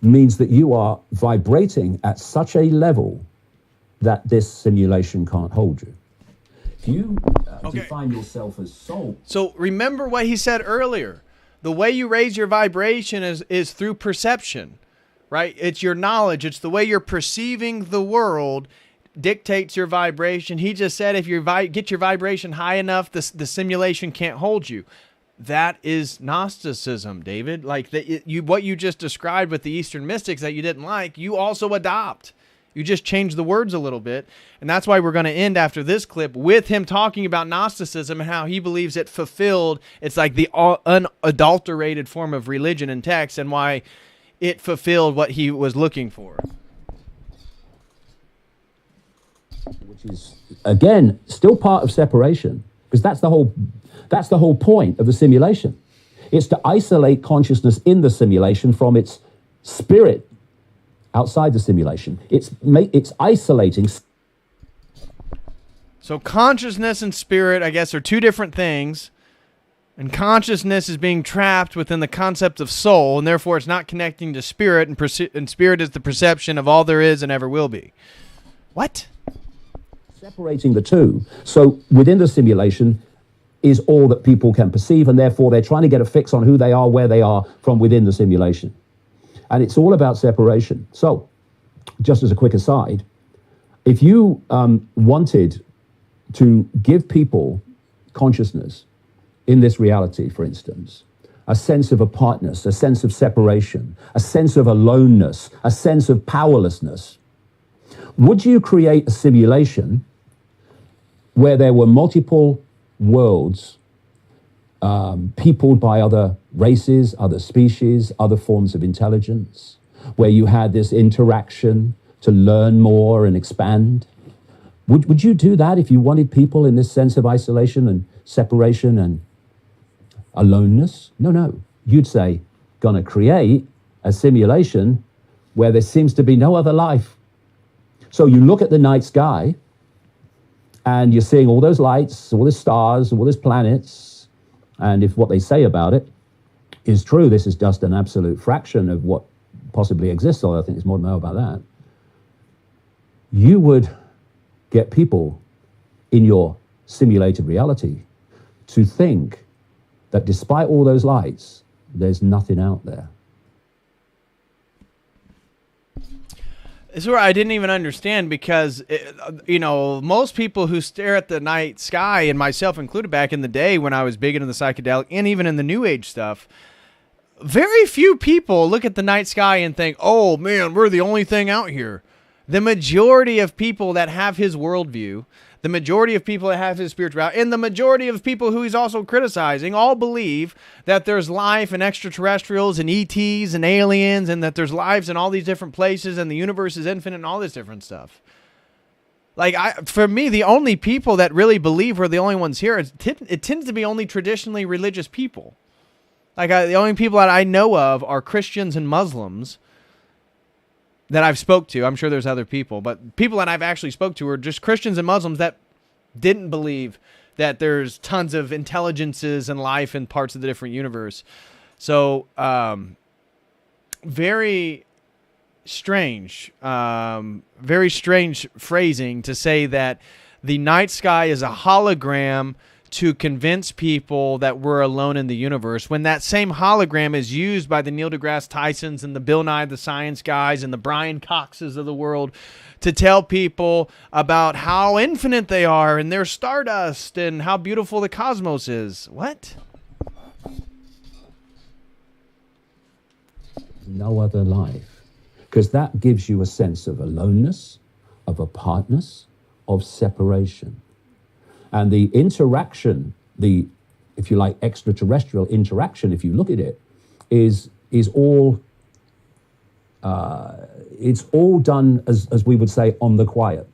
S2: means that you are vibrating at such a level that this simulation can't hold you. If you define yourself as soul...
S1: So remember what he said earlier. The way you raise your vibration is through perception, right? It's your knowledge. It's the way you're perceiving the world dictates your vibration. He just said if you get your vibration high enough, the simulation can't hold you. That is Gnosticism, David. Like what you just described with the Eastern mystics that you didn't like, you also adopt. You just change the words a little bit. And that's why we're going to end after this clip with him talking about Gnosticism and how he believes it fulfilled. It's like the unadulterated form of religion and text and why it fulfilled what he was looking for.
S2: Which is, again, still part of separation. Because that's the whole point of the simulation. It's to isolate consciousness in the simulation from its spirit outside the simulation. It's isolating.
S1: So consciousness and spirit, I guess, are two different things. And consciousness is being trapped within the concept of soul, and therefore it's not connecting to spirit, and spirit is the perception of all there is and ever will be. What?
S2: Separating the two. So within the simulation is all that people can perceive, and therefore they're trying to get a fix on who they are, where they are from within the simulation. And it's all about separation. So, just as a quick aside, if you wanted to give people consciousness in this reality, for instance, a sense of apartness, a sense of separation, a sense of aloneness, a sense of powerlessness, would you create a simulation where there were multiple worlds peopled by other races, other species, other forms of intelligence, where you had this interaction to learn more and expand? Would you do that if you wanted people in this sense of isolation and separation and aloneness? No. You'd say, gonna create a simulation where there seems to be no other life. So you look at the night sky and you're seeing all those lights, all the stars, all those planets. And if what they say about it is true, this is just an absolute fraction of what possibly exists, although I think there's more to know about that. You would get people in your simulated reality to think that despite all those lights, there's nothing out there.
S1: This is where I didn't even understand because, most people who stare at the night sky, and myself included back in the day when I was big into the psychedelic and even in the New Age stuff, very few people look at the night sky and think, oh, man, we're the only thing out here. The majority of people that have his worldview, the majority of people that have his spirituality, and the majority of people who he's also criticizing all believe that there's life and extraterrestrials and ETs and aliens and that there's lives in all these different places and the universe is infinite and all this different stuff. Like, for me, the only people that really believe we're the only ones here, it tends to be only traditionally religious people. Like, the only people that I know of are Christians and Muslims that I've spoke to. I'm sure there's other people, but people that I've actually spoke to are just Christians and Muslims that didn't believe that there's tons of intelligences and life in parts of the different universe. So, very strange phrasing to say that the night sky is a hologram to convince people that we're alone in the universe, when that same hologram is used by the Neil deGrasse Tysons and the Bill Nye the Science guys and the Brian Coxes of the world to tell people about how infinite they are and they're stardust and how beautiful the cosmos is. What?
S2: No other life. Because that gives you a sense of aloneness, of apartness, of separation. And the interaction, if you like, extraterrestrial interaction, if you look at it, is all, it's all done, as we would say, on the quiet.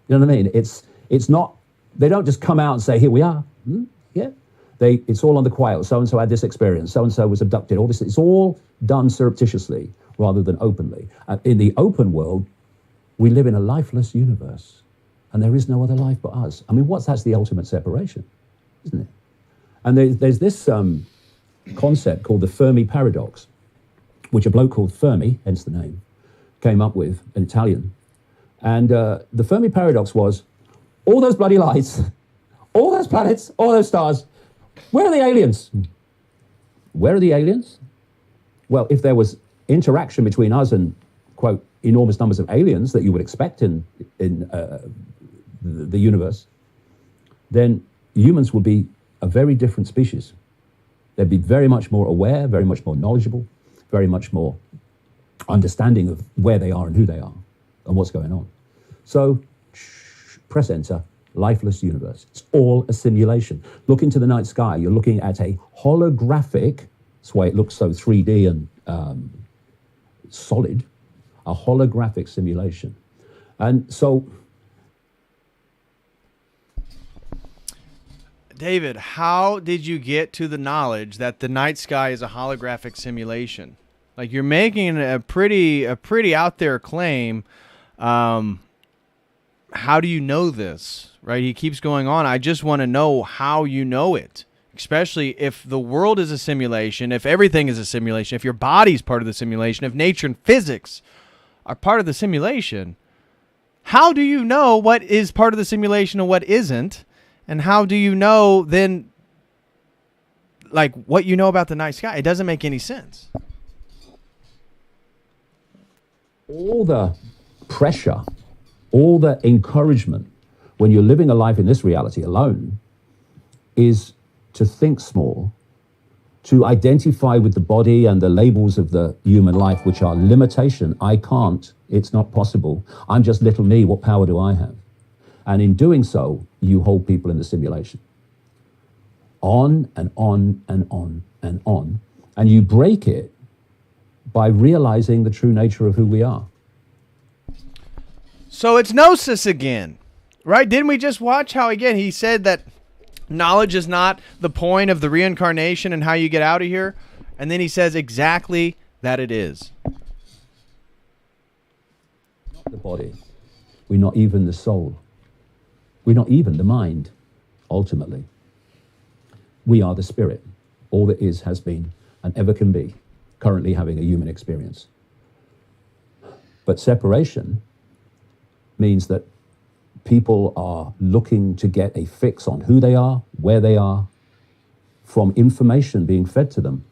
S2: You know what I mean? It's not, they don't just come out and say, here we are. Yeah. It's all on the quiet. So-and-so had this experience. So-and-so was abducted. All this, it's all done surreptitiously rather than openly. In the open world, we live in a lifeless universe, and there is no other life but us. I mean, that's the ultimate separation, isn't it? And there's this concept called the Fermi paradox, which a bloke called Fermi, hence the name, came up with, an Italian. And the Fermi paradox was, all those bloody lights, all those planets, all those stars, where are the aliens? Where are the aliens? Well, if there was interaction between us and, quote, enormous numbers of aliens that you would expect in the universe, then humans would be a very different species. They'd be very much more aware, very much more knowledgeable, very much more understanding of where they are and who they are and what's going on. So, press enter, lifeless universe. It's all a simulation. Look into the night sky. You're looking at a holographic, that's why it looks so 3D and solid, a holographic simulation. And so,
S1: David, how did you get to the knowledge that the night sky is a holographic simulation? Like, you're making a pretty out there claim. How do you know this? Right? He keeps going on. I just want to know how you know it. Especially if the world is a simulation, if everything is a simulation, if your body's part of the simulation, if nature and physics are part of the simulation, how do you know what is part of the simulation and what isn't? And how do you know then, like, what you know about the night sky? It doesn't make any sense.
S2: All the pressure, all the encouragement when you're living a life in this reality alone is to think small, to identify with the body and the labels of the human life, which are limitation. I can't, it's not possible. I'm just little me, what power do I have? And in doing so, you hold people in the simulation. On and on and on and on. And you break it by realizing the true nature of who we are.
S1: So it's Gnosis again, right? Didn't we just watch how, again, he said that knowledge is not the point of the reincarnation and how you get out of here? And then he says exactly that it is.
S2: Not the body. We're not even the soul. We're not even the mind, ultimately. We are the spirit. All that is, has been, and ever can be, currently having a human experience. But separation means that people are looking to get a fix on who they are, where they are, from information being fed to them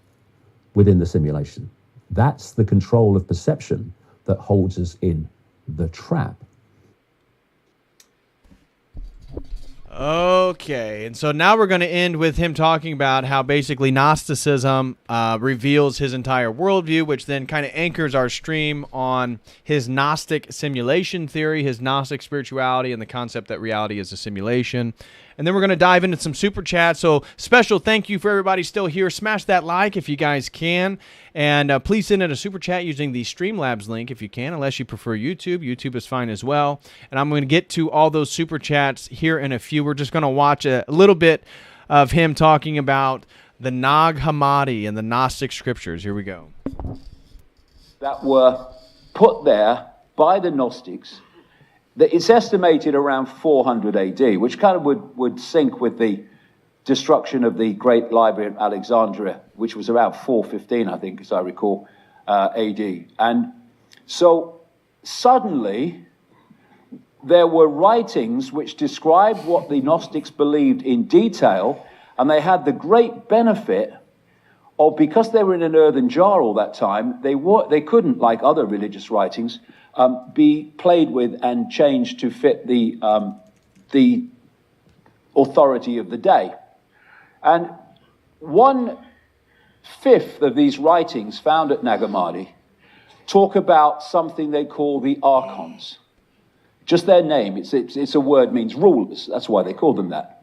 S2: within the simulation. That's the control of perception that holds us in the trap.
S1: Okay, and so now we're going to end with him talking about how basically Gnosticism reveals his entire worldview, which then kind of anchors our stream on his Gnostic simulation theory, his Gnostic spirituality, and the concept that reality is a simulation. and then we're going to dive into some super chats. So special thank you for everybody still here. Smash that like if you guys can, and please send in a super chat using the Streamlabs link if you can, unless you prefer YouTube. YouTube is fine as well. And I'm going to get to all those super chats here in a few. We're just going to watch a little bit of him talking about the Nag Hammadi and the Gnostic scriptures. Here we go.
S4: That were put there by the Gnostics. It's estimated around 400 AD, which kind of would sync with the destruction of the Great Library at Alexandria, which was around 415, I think, as I recall, AD. And so suddenly there were writings which described what the Gnostics believed in detail, and they had the great benefit of, because they were in an earthen jar all that time, they couldn't, like other religious writings, be played with and changed to fit the authority of the day. And 1/5 of these writings found at Nag Hammadi talk about something they call the archons. Just their name, it's a word, means rulers. That's why they call them that.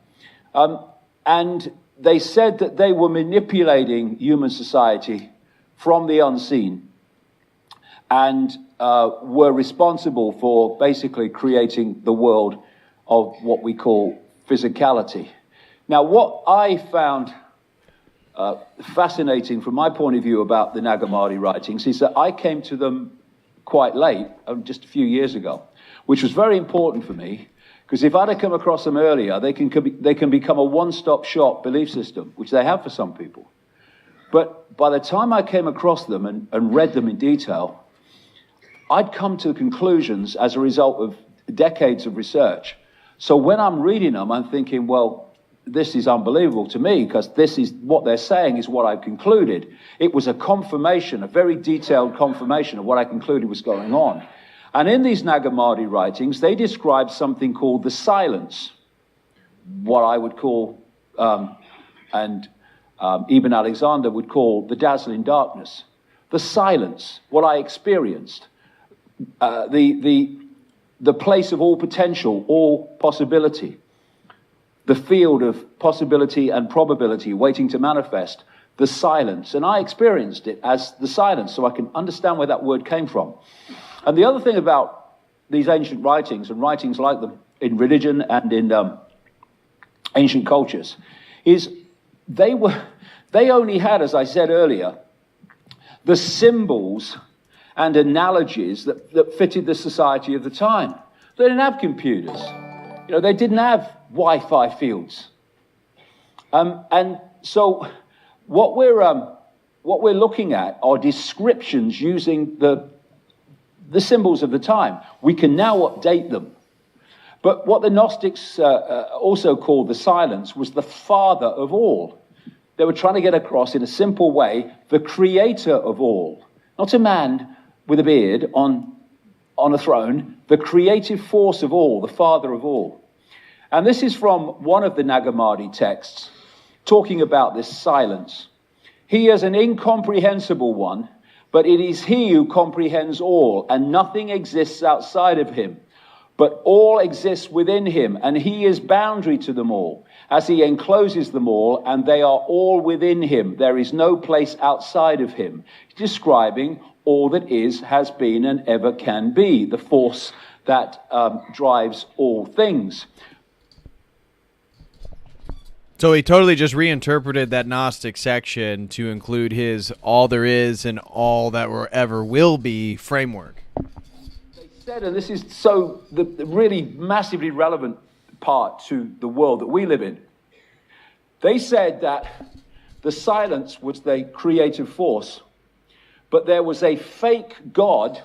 S4: And they said that they were manipulating human society from the unseen, and were responsible for basically creating the world of what we call physicality. Now, what I found fascinating from my point of view about the Nag Hammadi writings is that I came to them quite late, just a few years ago, which was very important for me, because if I'd have come across them earlier, they can become a one-stop shop belief system, which they have for some people. But by the time I came across them and read them in detail, I'd come to conclusions as a result of decades of research. So when I'm reading them, I'm thinking, well, this is unbelievable to me, because this is what they're saying is what I've concluded. It was a confirmation, a very detailed confirmation of what I concluded was going on. And in these Nag Hammadi writings, they describe something called the silence, what I would call, Ibn Alexander would call the dazzling darkness. The silence, what I experienced, the place of all potential, all possibility, the field of possibility and probability waiting to manifest, the silence. And I experienced it as the silence, so I can understand where that word came from. And the other thing about these ancient writings, and writings like them in religion and in ancient cultures, is they only had, as I said earlier, the symbols and analogies that fitted the society of the time. They didn't have computers. You know, they didn't have Wi-Fi fields. And so what we're looking at are descriptions using the symbols of the time. We can now update them. But what the Gnostics also called the silence was the father of all. They were trying to get across in a simple way the creator of all. Not a man with a beard on a throne, the creative force of all, the father of all. And this is from one of the Nag Hammadi texts, talking about this silence. He is an incomprehensible one, but it is he who comprehends all, and nothing exists outside of him. But all exists within him, and he is boundary to them all, as he encloses them all, and they are all within him. There is no place outside of him. Describing all that is, has been, and ever can be, the force that drives all things.
S1: So he totally just reinterpreted that Gnostic section to include his all there is and all that ever will be framework.
S4: They said, and this is so the really massively relevant part to the world that we live in, they said that the silence was the creative force, but there was a fake God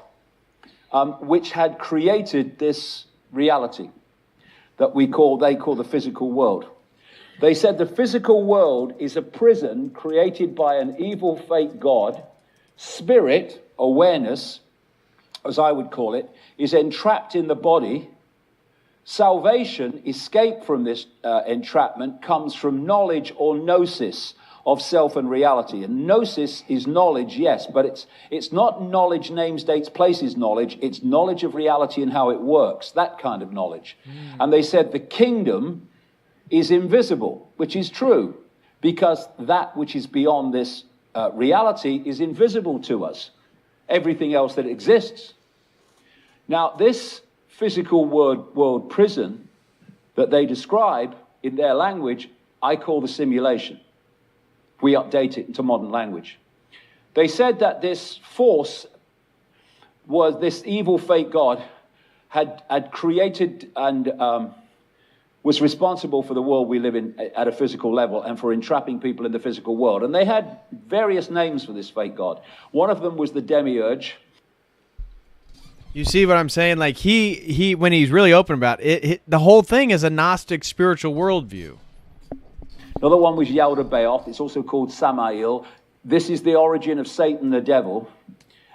S4: which had created this reality that they call the physical world. They said the physical world is a prison created by an evil fake God. Spirit, awareness, as I would call it, is entrapped in the body. Salvation, escape from this entrapment, comes from knowledge or gnosis of self and reality. And gnosis is knowledge, yes, but it's not knowledge, names, dates, places knowledge. It's knowledge of reality and how it works, that kind of knowledge. And they said the kingdom is invisible, which is true, because that which is beyond this reality is invisible to us. Everything else that exists. Now, this physical world prison that they describe in their language, I call the simulation. We update it into modern language. They said that this force was this evil fake god had created and was responsible for the world we live in at a physical level and for entrapping people in the physical world. And they had various names for this fake god. One of them was the demiurge.
S1: You see what I'm saying? Like he when he's really open about it, the whole thing is a Gnostic spiritual worldview.
S4: Another one was Yaldabaoth. It's also called Samael. This is the origin of Satan, the devil.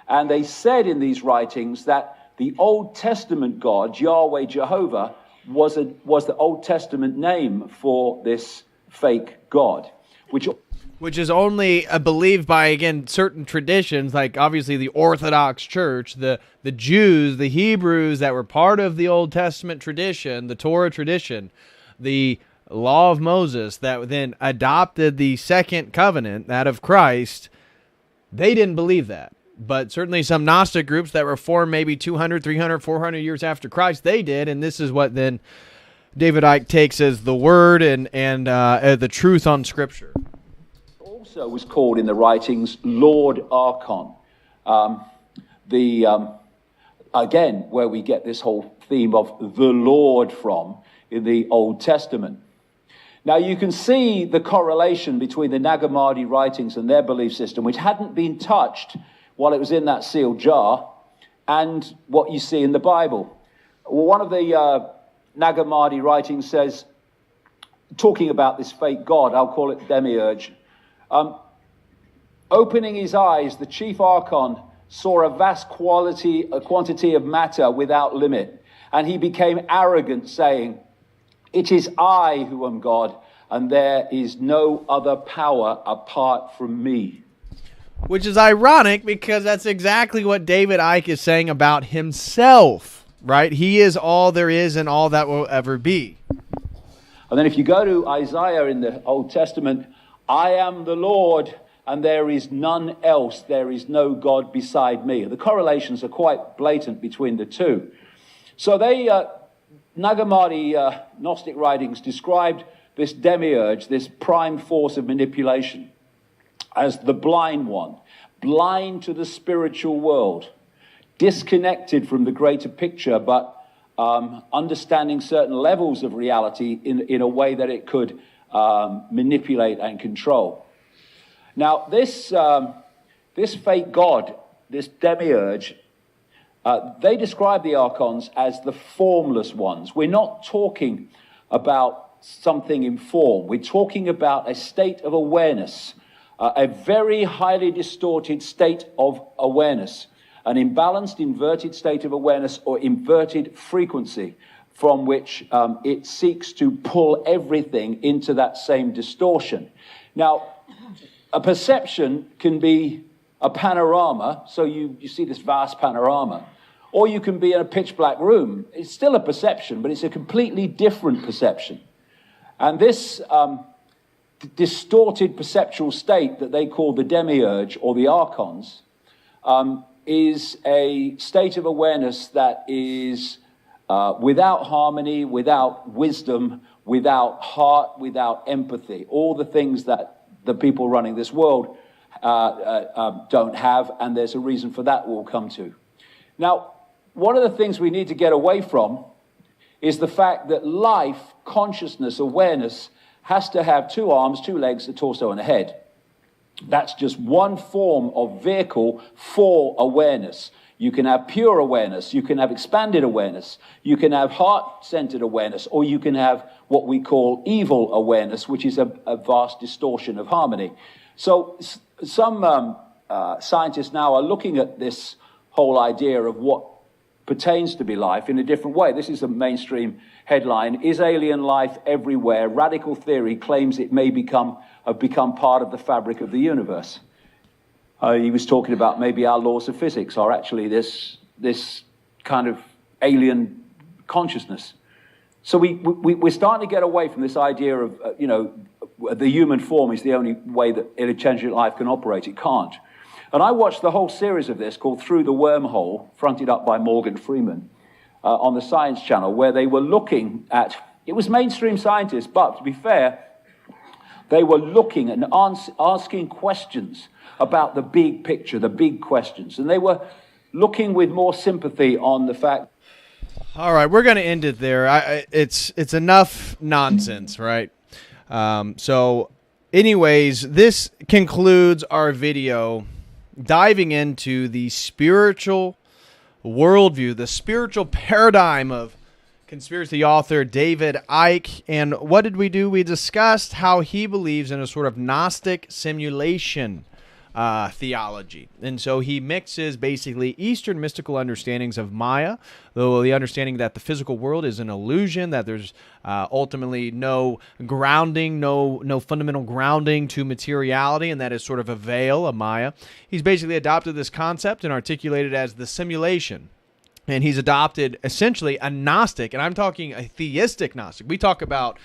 S4: And they said in these writings that the Old Testament God, Yahweh, Jehovah, was the Old Testament name for this fake God, which
S1: is only believed by, again, certain traditions, like obviously the Orthodox Church, the Jews, the Hebrews that were part of the Old Testament tradition, the Torah tradition, the law of Moses that then adopted the second covenant, that of Christ. They didn't believe that. But certainly some Gnostic groups that were formed maybe 200, 300, 400 years after Christ, they did. And this is what then David Icke takes as the word and the truth on Scripture.
S4: Also was called in the writings Lord Archon. Again, where we get this whole theme of the Lord from in the Old Testament. Now you can see the correlation between the Nag Hammadi writings and their belief system, which hadn't been touched while it was in that sealed jar, and what you see in the Bible. Well, one of the Nag Hammadi writings says, talking about this fake god, I'll call it demiurge, opening his eyes, the chief archon saw a vast quantity of matter without limit, and he became arrogant, saying, "It is I who am God, and there is no other power apart from me."
S1: Which is ironic because that's exactly what David Icke is saying about himself, right? He is all there is and all that will ever be.
S4: And then if you go to Isaiah in the Old Testament, I am the Lord, and there is none else. There is no God beside me. The correlations are quite blatant between the two. So Nag Hammadi Gnostic writings described this demiurge, this prime force of manipulation, as the blind one, blind to the spiritual world, disconnected from the greater picture, but understanding certain levels of reality in a way that it could manipulate and control. Now, this fake god, this demiurge, they describe the archons as the formless ones. We're not talking about something in form. We're talking about a state of awareness, a very highly distorted state of awareness, an imbalanced, inverted state of awareness or inverted frequency from which it seeks to pull everything into that same distortion. Now, a perception can be a panorama, so you see this vast panorama, or you can be in a pitch black room. It's still a perception, but it's a completely different perception. And this distorted perceptual state that they call the demiurge or the archons is a state of awareness that is without harmony, without wisdom, without heart, without empathy, all the things that the people running this world don't have, and there's a reason for that we'll come to. Now, one of the things we need to get away from is the fact that life, consciousness, awareness has to have 2 arms, 2 legs, a torso, and a head. That's just one form of vehicle for awareness. You can have pure awareness, you can have expanded awareness, you can have heart-centered awareness, or you can have what we call evil awareness, which is a vast distortion of harmony. So some scientists now are looking at this whole idea of what pertains to be life in a different way. This is a mainstream headline: "Is alien life everywhere? Radical theory claims it may have become part of the fabric of the universe." He was talking about maybe our laws of physics are actually this kind of alien consciousness. So we're starting to get away from this idea of, the human form is the only way that intelligent life can operate. It can't. And I watched the whole series of this called Through the Wormhole, fronted up by Morgan Freeman, on the Science Channel, where they were looking at, it was mainstream scientists, but to be fair, they were looking and asking questions about the big picture, the big questions. And they were looking with more sympathy on the fact.
S1: All right, we're going to end it there. It's enough nonsense, right? So anyways, this concludes our video diving into the spiritual worldview, the spiritual paradigm of conspiracy author David Icke. And what did we do? We discussed how he believes in a sort of Gnostic simulation theology. And so he mixes basically Eastern mystical understandings of Maya, though the understanding that the physical world is an illusion, that there's ultimately no grounding, no fundamental grounding to materiality, and that is sort of a veil of Maya. He's basically adopted this concept and articulated it as the simulation. And he's adopted essentially a Gnostic, and I'm talking a theistic Gnostic. We talk about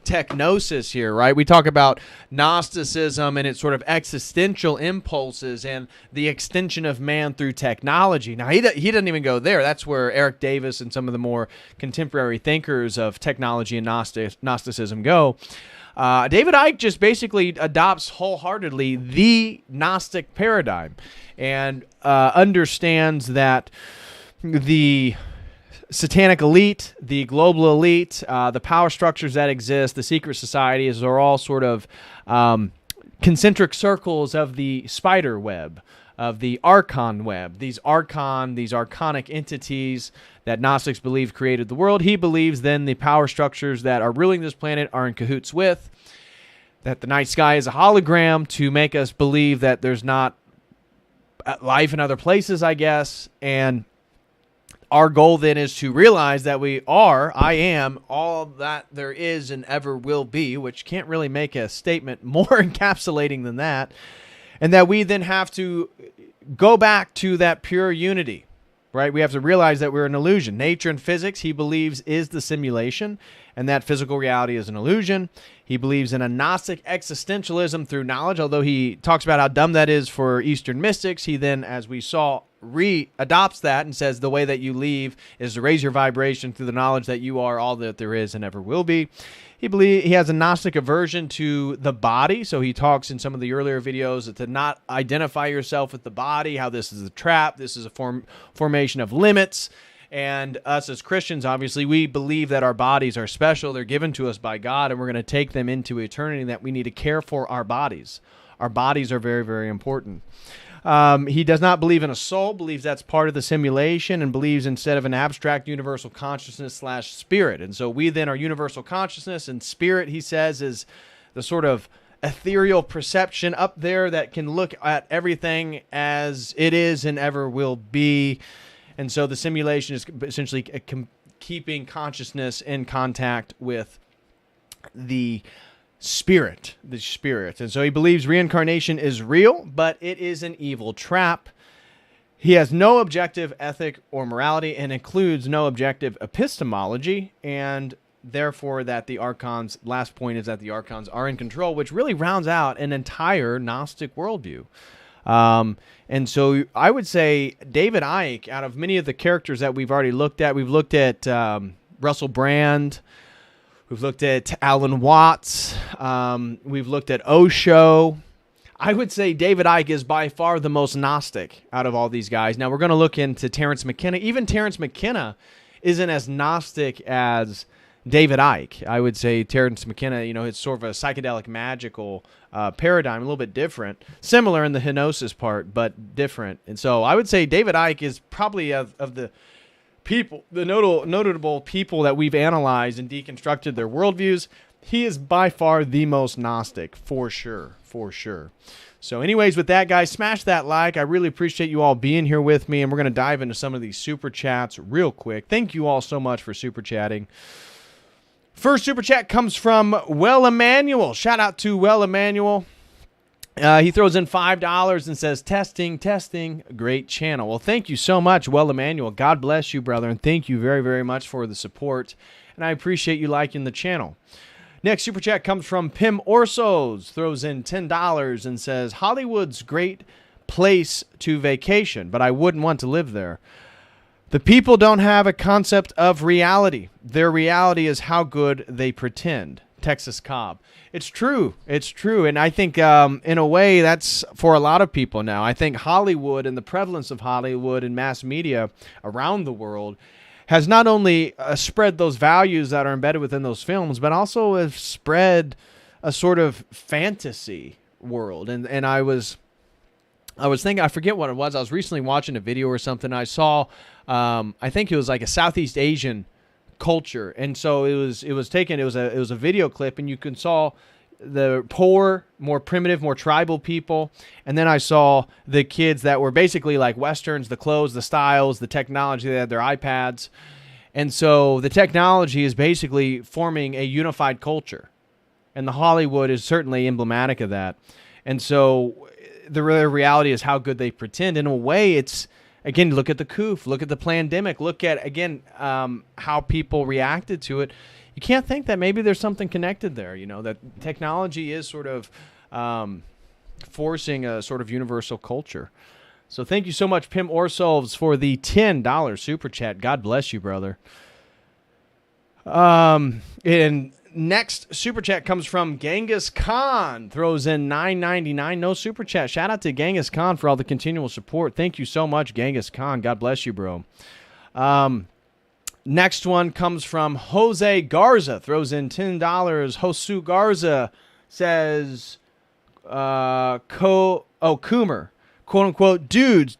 S1: technosis here, right? We talk about Gnosticism and its sort of existential impulses and the extension of man through technology. Now, he doesn't even go there. That's where Eric Davis and some of the more contemporary thinkers of technology and Gnosticism go. David Icke just basically adopts wholeheartedly the Gnostic paradigm and understands that the satanic elite, the global elite, the power structures that exist, the secret societies are all sort of concentric circles of the spider web, of the archon web. These archonic entities that Gnostics believe created the world. He believes then the power structures that are ruling this planet are in cahoots with, that the night sky is a hologram to make us believe that there's not life in other places, I guess, and our goal then is to realize that I am all that there is and ever will be, which can't really make a statement more encapsulating than that, and that we then have to go back to that pure unity, right? We have to realize that we're an illusion. Nature and physics, he believes, is the simulation, and that physical reality is an illusion. He believes in a Gnostic existentialism through knowledge, although he talks about how dumb that is for Eastern mystics. He then, as we saw, adopts that and says the way that you leave is to raise your vibration through the knowledge that you are all that there is and ever will be. He has a Gnostic aversion to the body, so he talks in some of the earlier videos to not identify yourself with the body, how this is a trap, this is a formation of limits. And us as Christians, obviously, we believe that our bodies are special. They're given to us by God, and we're going to take them into eternity, that we need to care for our bodies. Our bodies are very, very important. He does not believe in a soul, believes that's part of the simulation, and believes instead of an abstract universal consciousness / spirit. And so we then are universal consciousness, and spirit, he says, is the sort of ethereal perception up there that can look at everything as it is and ever will be. And so the simulation is essentially keeping consciousness in contact with the spirit. And so he believes reincarnation is real, but it is an evil trap. He has no objective ethic or morality and includes no objective epistemology, and therefore that the archons, last point is that the archons are in control, which really rounds out an entire Gnostic worldview. And so I would say David Icke, out of many of the characters that we've already looked at, we've looked at Russell Brand, we've looked at Alan Watts, we've looked at Osho. I would say David Icke is by far the most Gnostic out of all these guys. Now we're going to look into Terence McKenna. Even Terence McKenna isn't as Gnostic as David Icke. I would say Terence McKenna, it's sort of a psychedelic magical paradigm, a little bit different, similar in the hypnosis part, but different. And so I would say David Icke is probably of the people, the notable people that we've analyzed and deconstructed their worldviews. He is by far the most Gnostic, for sure. So anyways, with that, guys, smash that like. I really appreciate you all being here with me, and we're going to dive into some of these super chats real quick. Thank you all so much for super chatting. First super chat comes from Well Emmanuel. Shout out to Well Emmanuel. He throws in $5 and says, testing, great channel. Well, thank you so much, Well Emmanuel. God bless you, brother, and thank you very, very much for the support and I appreciate you liking the channel. Next super chat comes from Pim Orsos, throws in $10 and says, Hollywood's great place to vacation, but I wouldn't want to live there. The people don't have a concept of reality. Their reality is how good they pretend. Texas Cobb. It's true. It's true. And I think in a way that's for a lot of people now. I think Hollywood and the prevalence of Hollywood and mass media around the world has not only spread those values that are embedded within those films, but also has spread a sort of fantasy world. And I was thinking, I forget what it was. I was recently watching a video or something. I saw, I think it was like a Southeast Asian culture, and so it was a video clip, and you saw the poor, more primitive, more tribal people, and then I saw the kids that were basically like Westerns, the clothes, the styles, the technology. They had their iPads, and so the technology is basically forming a unified culture, and the Hollywood is certainly emblematic of that. And so the reality is how good they pretend. In a way, it's, again, look at the coup, look at the pandemic, look at, again, how people reacted to it. You can't think that maybe there's something connected there, that technology is sort of forcing a sort of universal culture. So thank you so much, Pim Orsolves, for the $10 super chat. God bless you, brother. And next super chat comes from Genghis Khan, throws in $9.99. No super chat. Shout out to Genghis Khan for all the continual support. Thank you so much, Genghis Khan. God bless you, bro. Next one comes from Jose Garza, throws in $10. Josu Garza says, Coomer, quote unquote, dudes,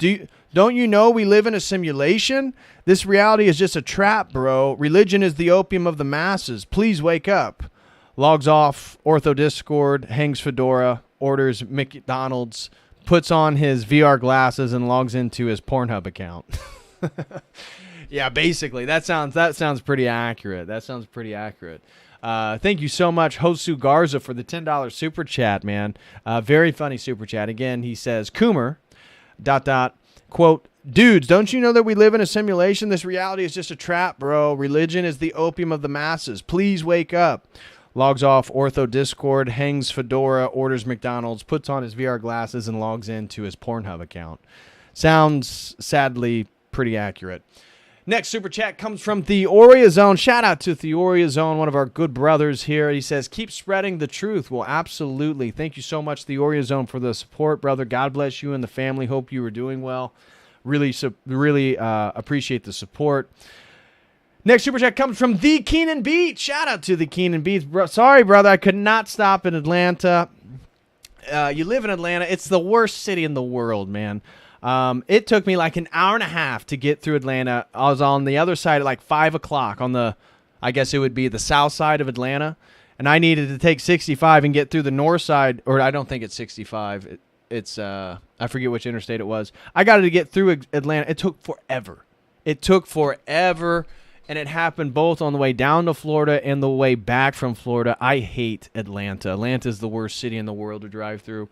S1: don't you know we live in a simulation? This reality is just a trap, bro. Religion is the opium of the masses. Please wake up. Logs off Ortho Discord, hangs fedora, orders McDonald's, puts on his VR glasses, and logs into his Pornhub account. Yeah, basically, that sounds pretty accurate. Thank you so much, Josu Garza, for the $10 super chat, man. Very funny super chat. Again, he says, Coomer, ... quote, dudes, don't you know that we live in a simulation? This reality is just a trap, bro. Religion is the opium of the masses. Please wake up. Logs off Ortho Discord, hangs fedora, orders McDonald's, puts on his VR glasses, and logs into his Pornhub account. Sounds, sadly, pretty accurate. Next super chat comes from Theoria Zone. Shout out to Theoria Zone, one of our good brothers here. He says, keep spreading the truth. Well, absolutely. Thank you so much, Theoria Zone, for the support, brother. God bless you and the family. Hope you are doing well. Really appreciate the support. Next super chat comes from The Keenan Beat. Shout out to The Keenan Beat. Sorry, brother, I could not stop in Atlanta. You live in Atlanta. It's the worst city in the world, man. It took me like an hour and a half to get through Atlanta. I was on the other side at like 5 o'clock on I guess it would be the south side of Atlanta. And I needed to take 65 and get through the north side, or I don't think it's 65. It's I forget which interstate it was. I got to get through Atlanta. It took forever. And it happened both on the way down to Florida and the way back from Florida. I hate Atlanta. Atlanta is the worst city in the world to drive through.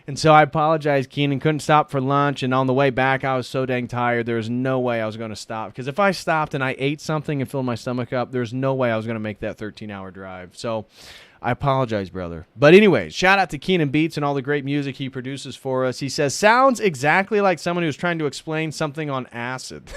S1: And so I apologize, Keenan. Couldn't stop for lunch. And on the way back, I was so dang tired. There was no way I was going to stop. Because if I stopped and I ate something and filled my stomach up, there's no way I was going to make that 13-hour drive. So I apologize, brother. But anyway, shout out to Keenan Beats and all the great music he produces for us. He says, sounds exactly like someone who's trying to explain something on acid.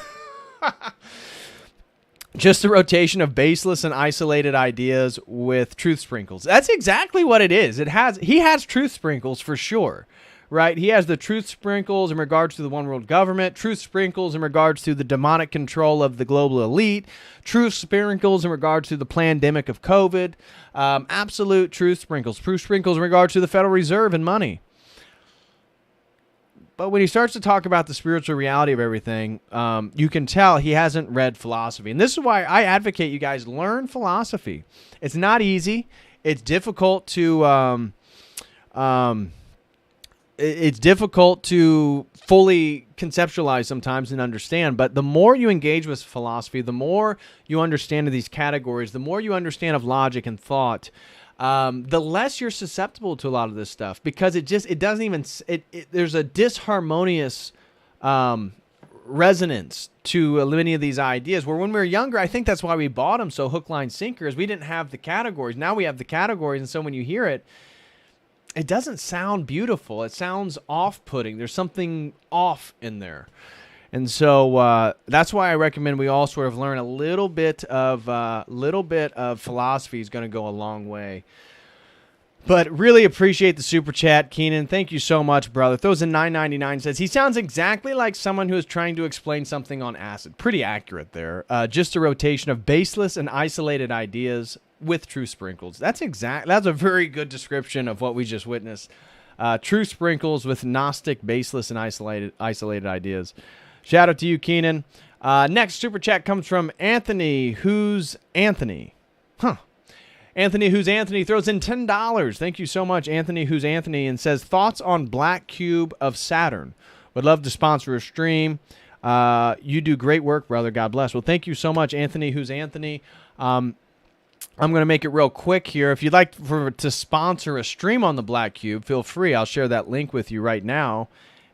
S1: Just a rotation of baseless and isolated ideas with truth sprinkles. That's exactly what it is. He has truth sprinkles for sure, right? He has the truth sprinkles in regards to the one world government, truth sprinkles in regards to the demonic control of the global elite, truth sprinkles in regards to the pandemic of COVID, absolute truth sprinkles in regards to the Federal Reserve and money. But when he starts to talk about the spiritual reality of everything, you can tell he hasn't read philosophy. And this is why I advocate you guys learn philosophy. It's not easy. It's difficult to fully conceptualize sometimes and understand. But the more you engage with philosophy, the more you understand of these categories, the more you understand of logic and thought, the less you're susceptible to a lot of this stuff, because there's a disharmonious resonance to many of these ideas, where when we were younger, I think that's why we bought them so hook, line, sinker, is we didn't have the categories. Now we have the categories, and so when you hear it, it doesn't sound beautiful. It sounds off-putting. There's something off in there. And so that's why I recommend we all sort of learn a little bit of philosophy is going to go a long way. But really appreciate the super chat, Keenan. Thank you so much, brother. Throws in $9.99, says, he sounds exactly like someone who is trying to explain something on acid. Pretty accurate there. Just a rotation of baseless and isolated ideas with true sprinkles. That's a very good description of what we just witnessed. True sprinkles with Gnostic, baseless, and isolated ideas. Shout out to you, Keenan. Next super chat comes from Anthony, who's Anthony. Anthony, who's Anthony, throws in $10. Thank you so much, Anthony, who's Anthony, and says, thoughts on Black Cube of Saturn. Would love to sponsor a stream. You do great work, brother. God bless. Well, thank you so much, Anthony, who's Anthony. I'm going to make it real quick here. If you'd like to sponsor a stream on the Black Cube, feel free. I'll share that link with you right now.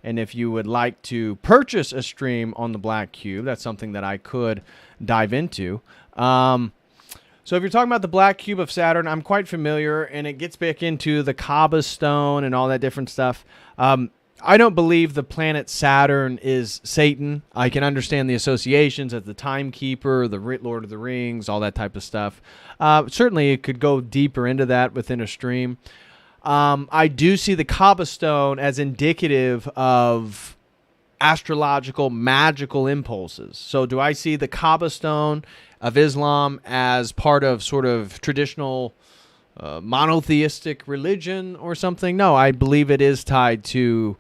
S1: And if you would like to purchase a stream on the Black Cube, that's something that I could dive into. So if you're talking about the Black Cube of Saturn, I'm quite familiar, and it gets back into the Kaaba stone and all that different stuff. I don't believe the planet Saturn is Satan. I can understand the associations as the Timekeeper, the Lord of the Rings, all that type of stuff. Certainly, it could go deeper into that within a stream. I do see the Kaaba stone as indicative of astrological, magical impulses. So do I see the Kaaba stone of Islam as part of sort of traditional monotheistic religion or something? No, I believe it is tied to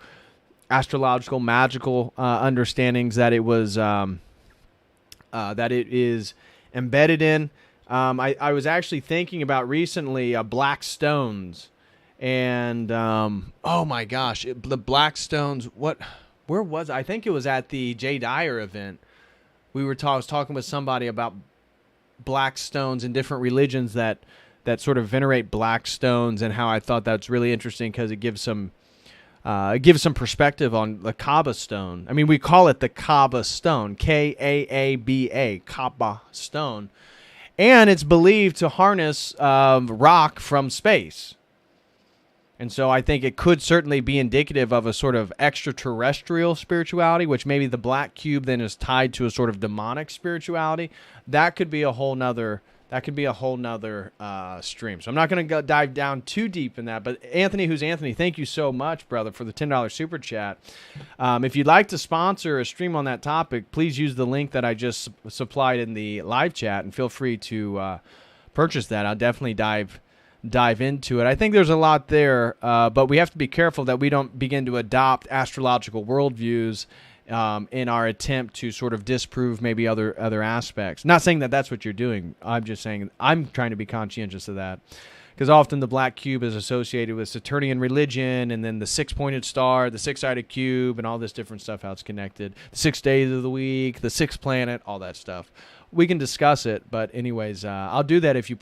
S1: astrological, magical understandings that it was that it is embedded in. I was actually thinking about recently black stones, and oh my gosh, the black stones. Where was I? think it was at the Jay Dyer event. I was talking with somebody about black stones in different religions that sort of venerate black stones, and how I thought that's really interesting because it gives some perspective on the Kaaba stone. I mean, we call it the Kaaba stone, Kaaba, Kaaba stone, and it's believed to harness rock from space. And so I think it could certainly be indicative of a sort of extraterrestrial spirituality, which maybe the Black Cube then is tied to a sort of demonic spirituality. That could be a whole nother stream. So I'm not going to dive down too deep in that. But Anthony, who's Anthony, thank you so much, brother, for the $10 super chat. If you'd like to sponsor a stream on that topic, please use the link that I just supplied in the live chat, and feel free to purchase that. I'll definitely dive into it. I think there's a lot there, but we have to be careful that we don't begin to adopt astrological worldviews in our attempt to sort of disprove maybe other aspects. Not saying that that's what you're doing. I'm just saying I'm trying to be conscientious of that, because often the Black Cube is associated with Saturnian religion, and then the six-pointed star, the six-sided cube, and all this different stuff, how it's connected. The 6 days of the week, the sixth planet, all that stuff. We can discuss it, but anyways, I'll do that if you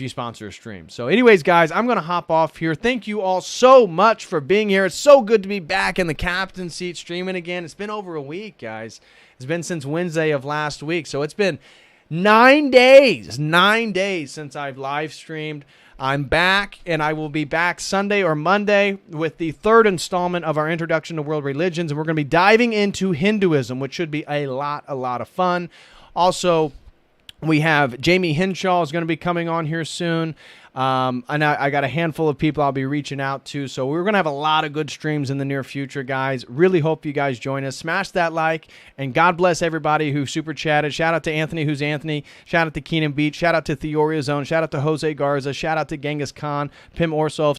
S1: sponsor a stream. So anyways, guys, I'm going to hop off here. Thank you all so much for being here. It's so good to be back in the captain seat streaming again. It's been over a week, guys. It's been since Wednesday of last week. So it's been 9 days since I've live streamed. I'm back, and I will be back Sunday or Monday with the third installment of our Introduction to World Religions. And we're going to be diving into Hinduism, which should be a lot of fun. Also, we have Jamie Henshaw is going to be coming on here soon. And I got a handful of people I'll be reaching out to. So we're going to have a lot of good streams in the near future, guys. Really hope you guys join us. Smash that like, and God bless everybody who super chatted. Shout out to Anthony, who's Anthony. Shout out to Keenan Beach. Shout out to Theoria Zone. Shout out to Jose Garza. Shout out to Genghis Khan, Pim Orsov,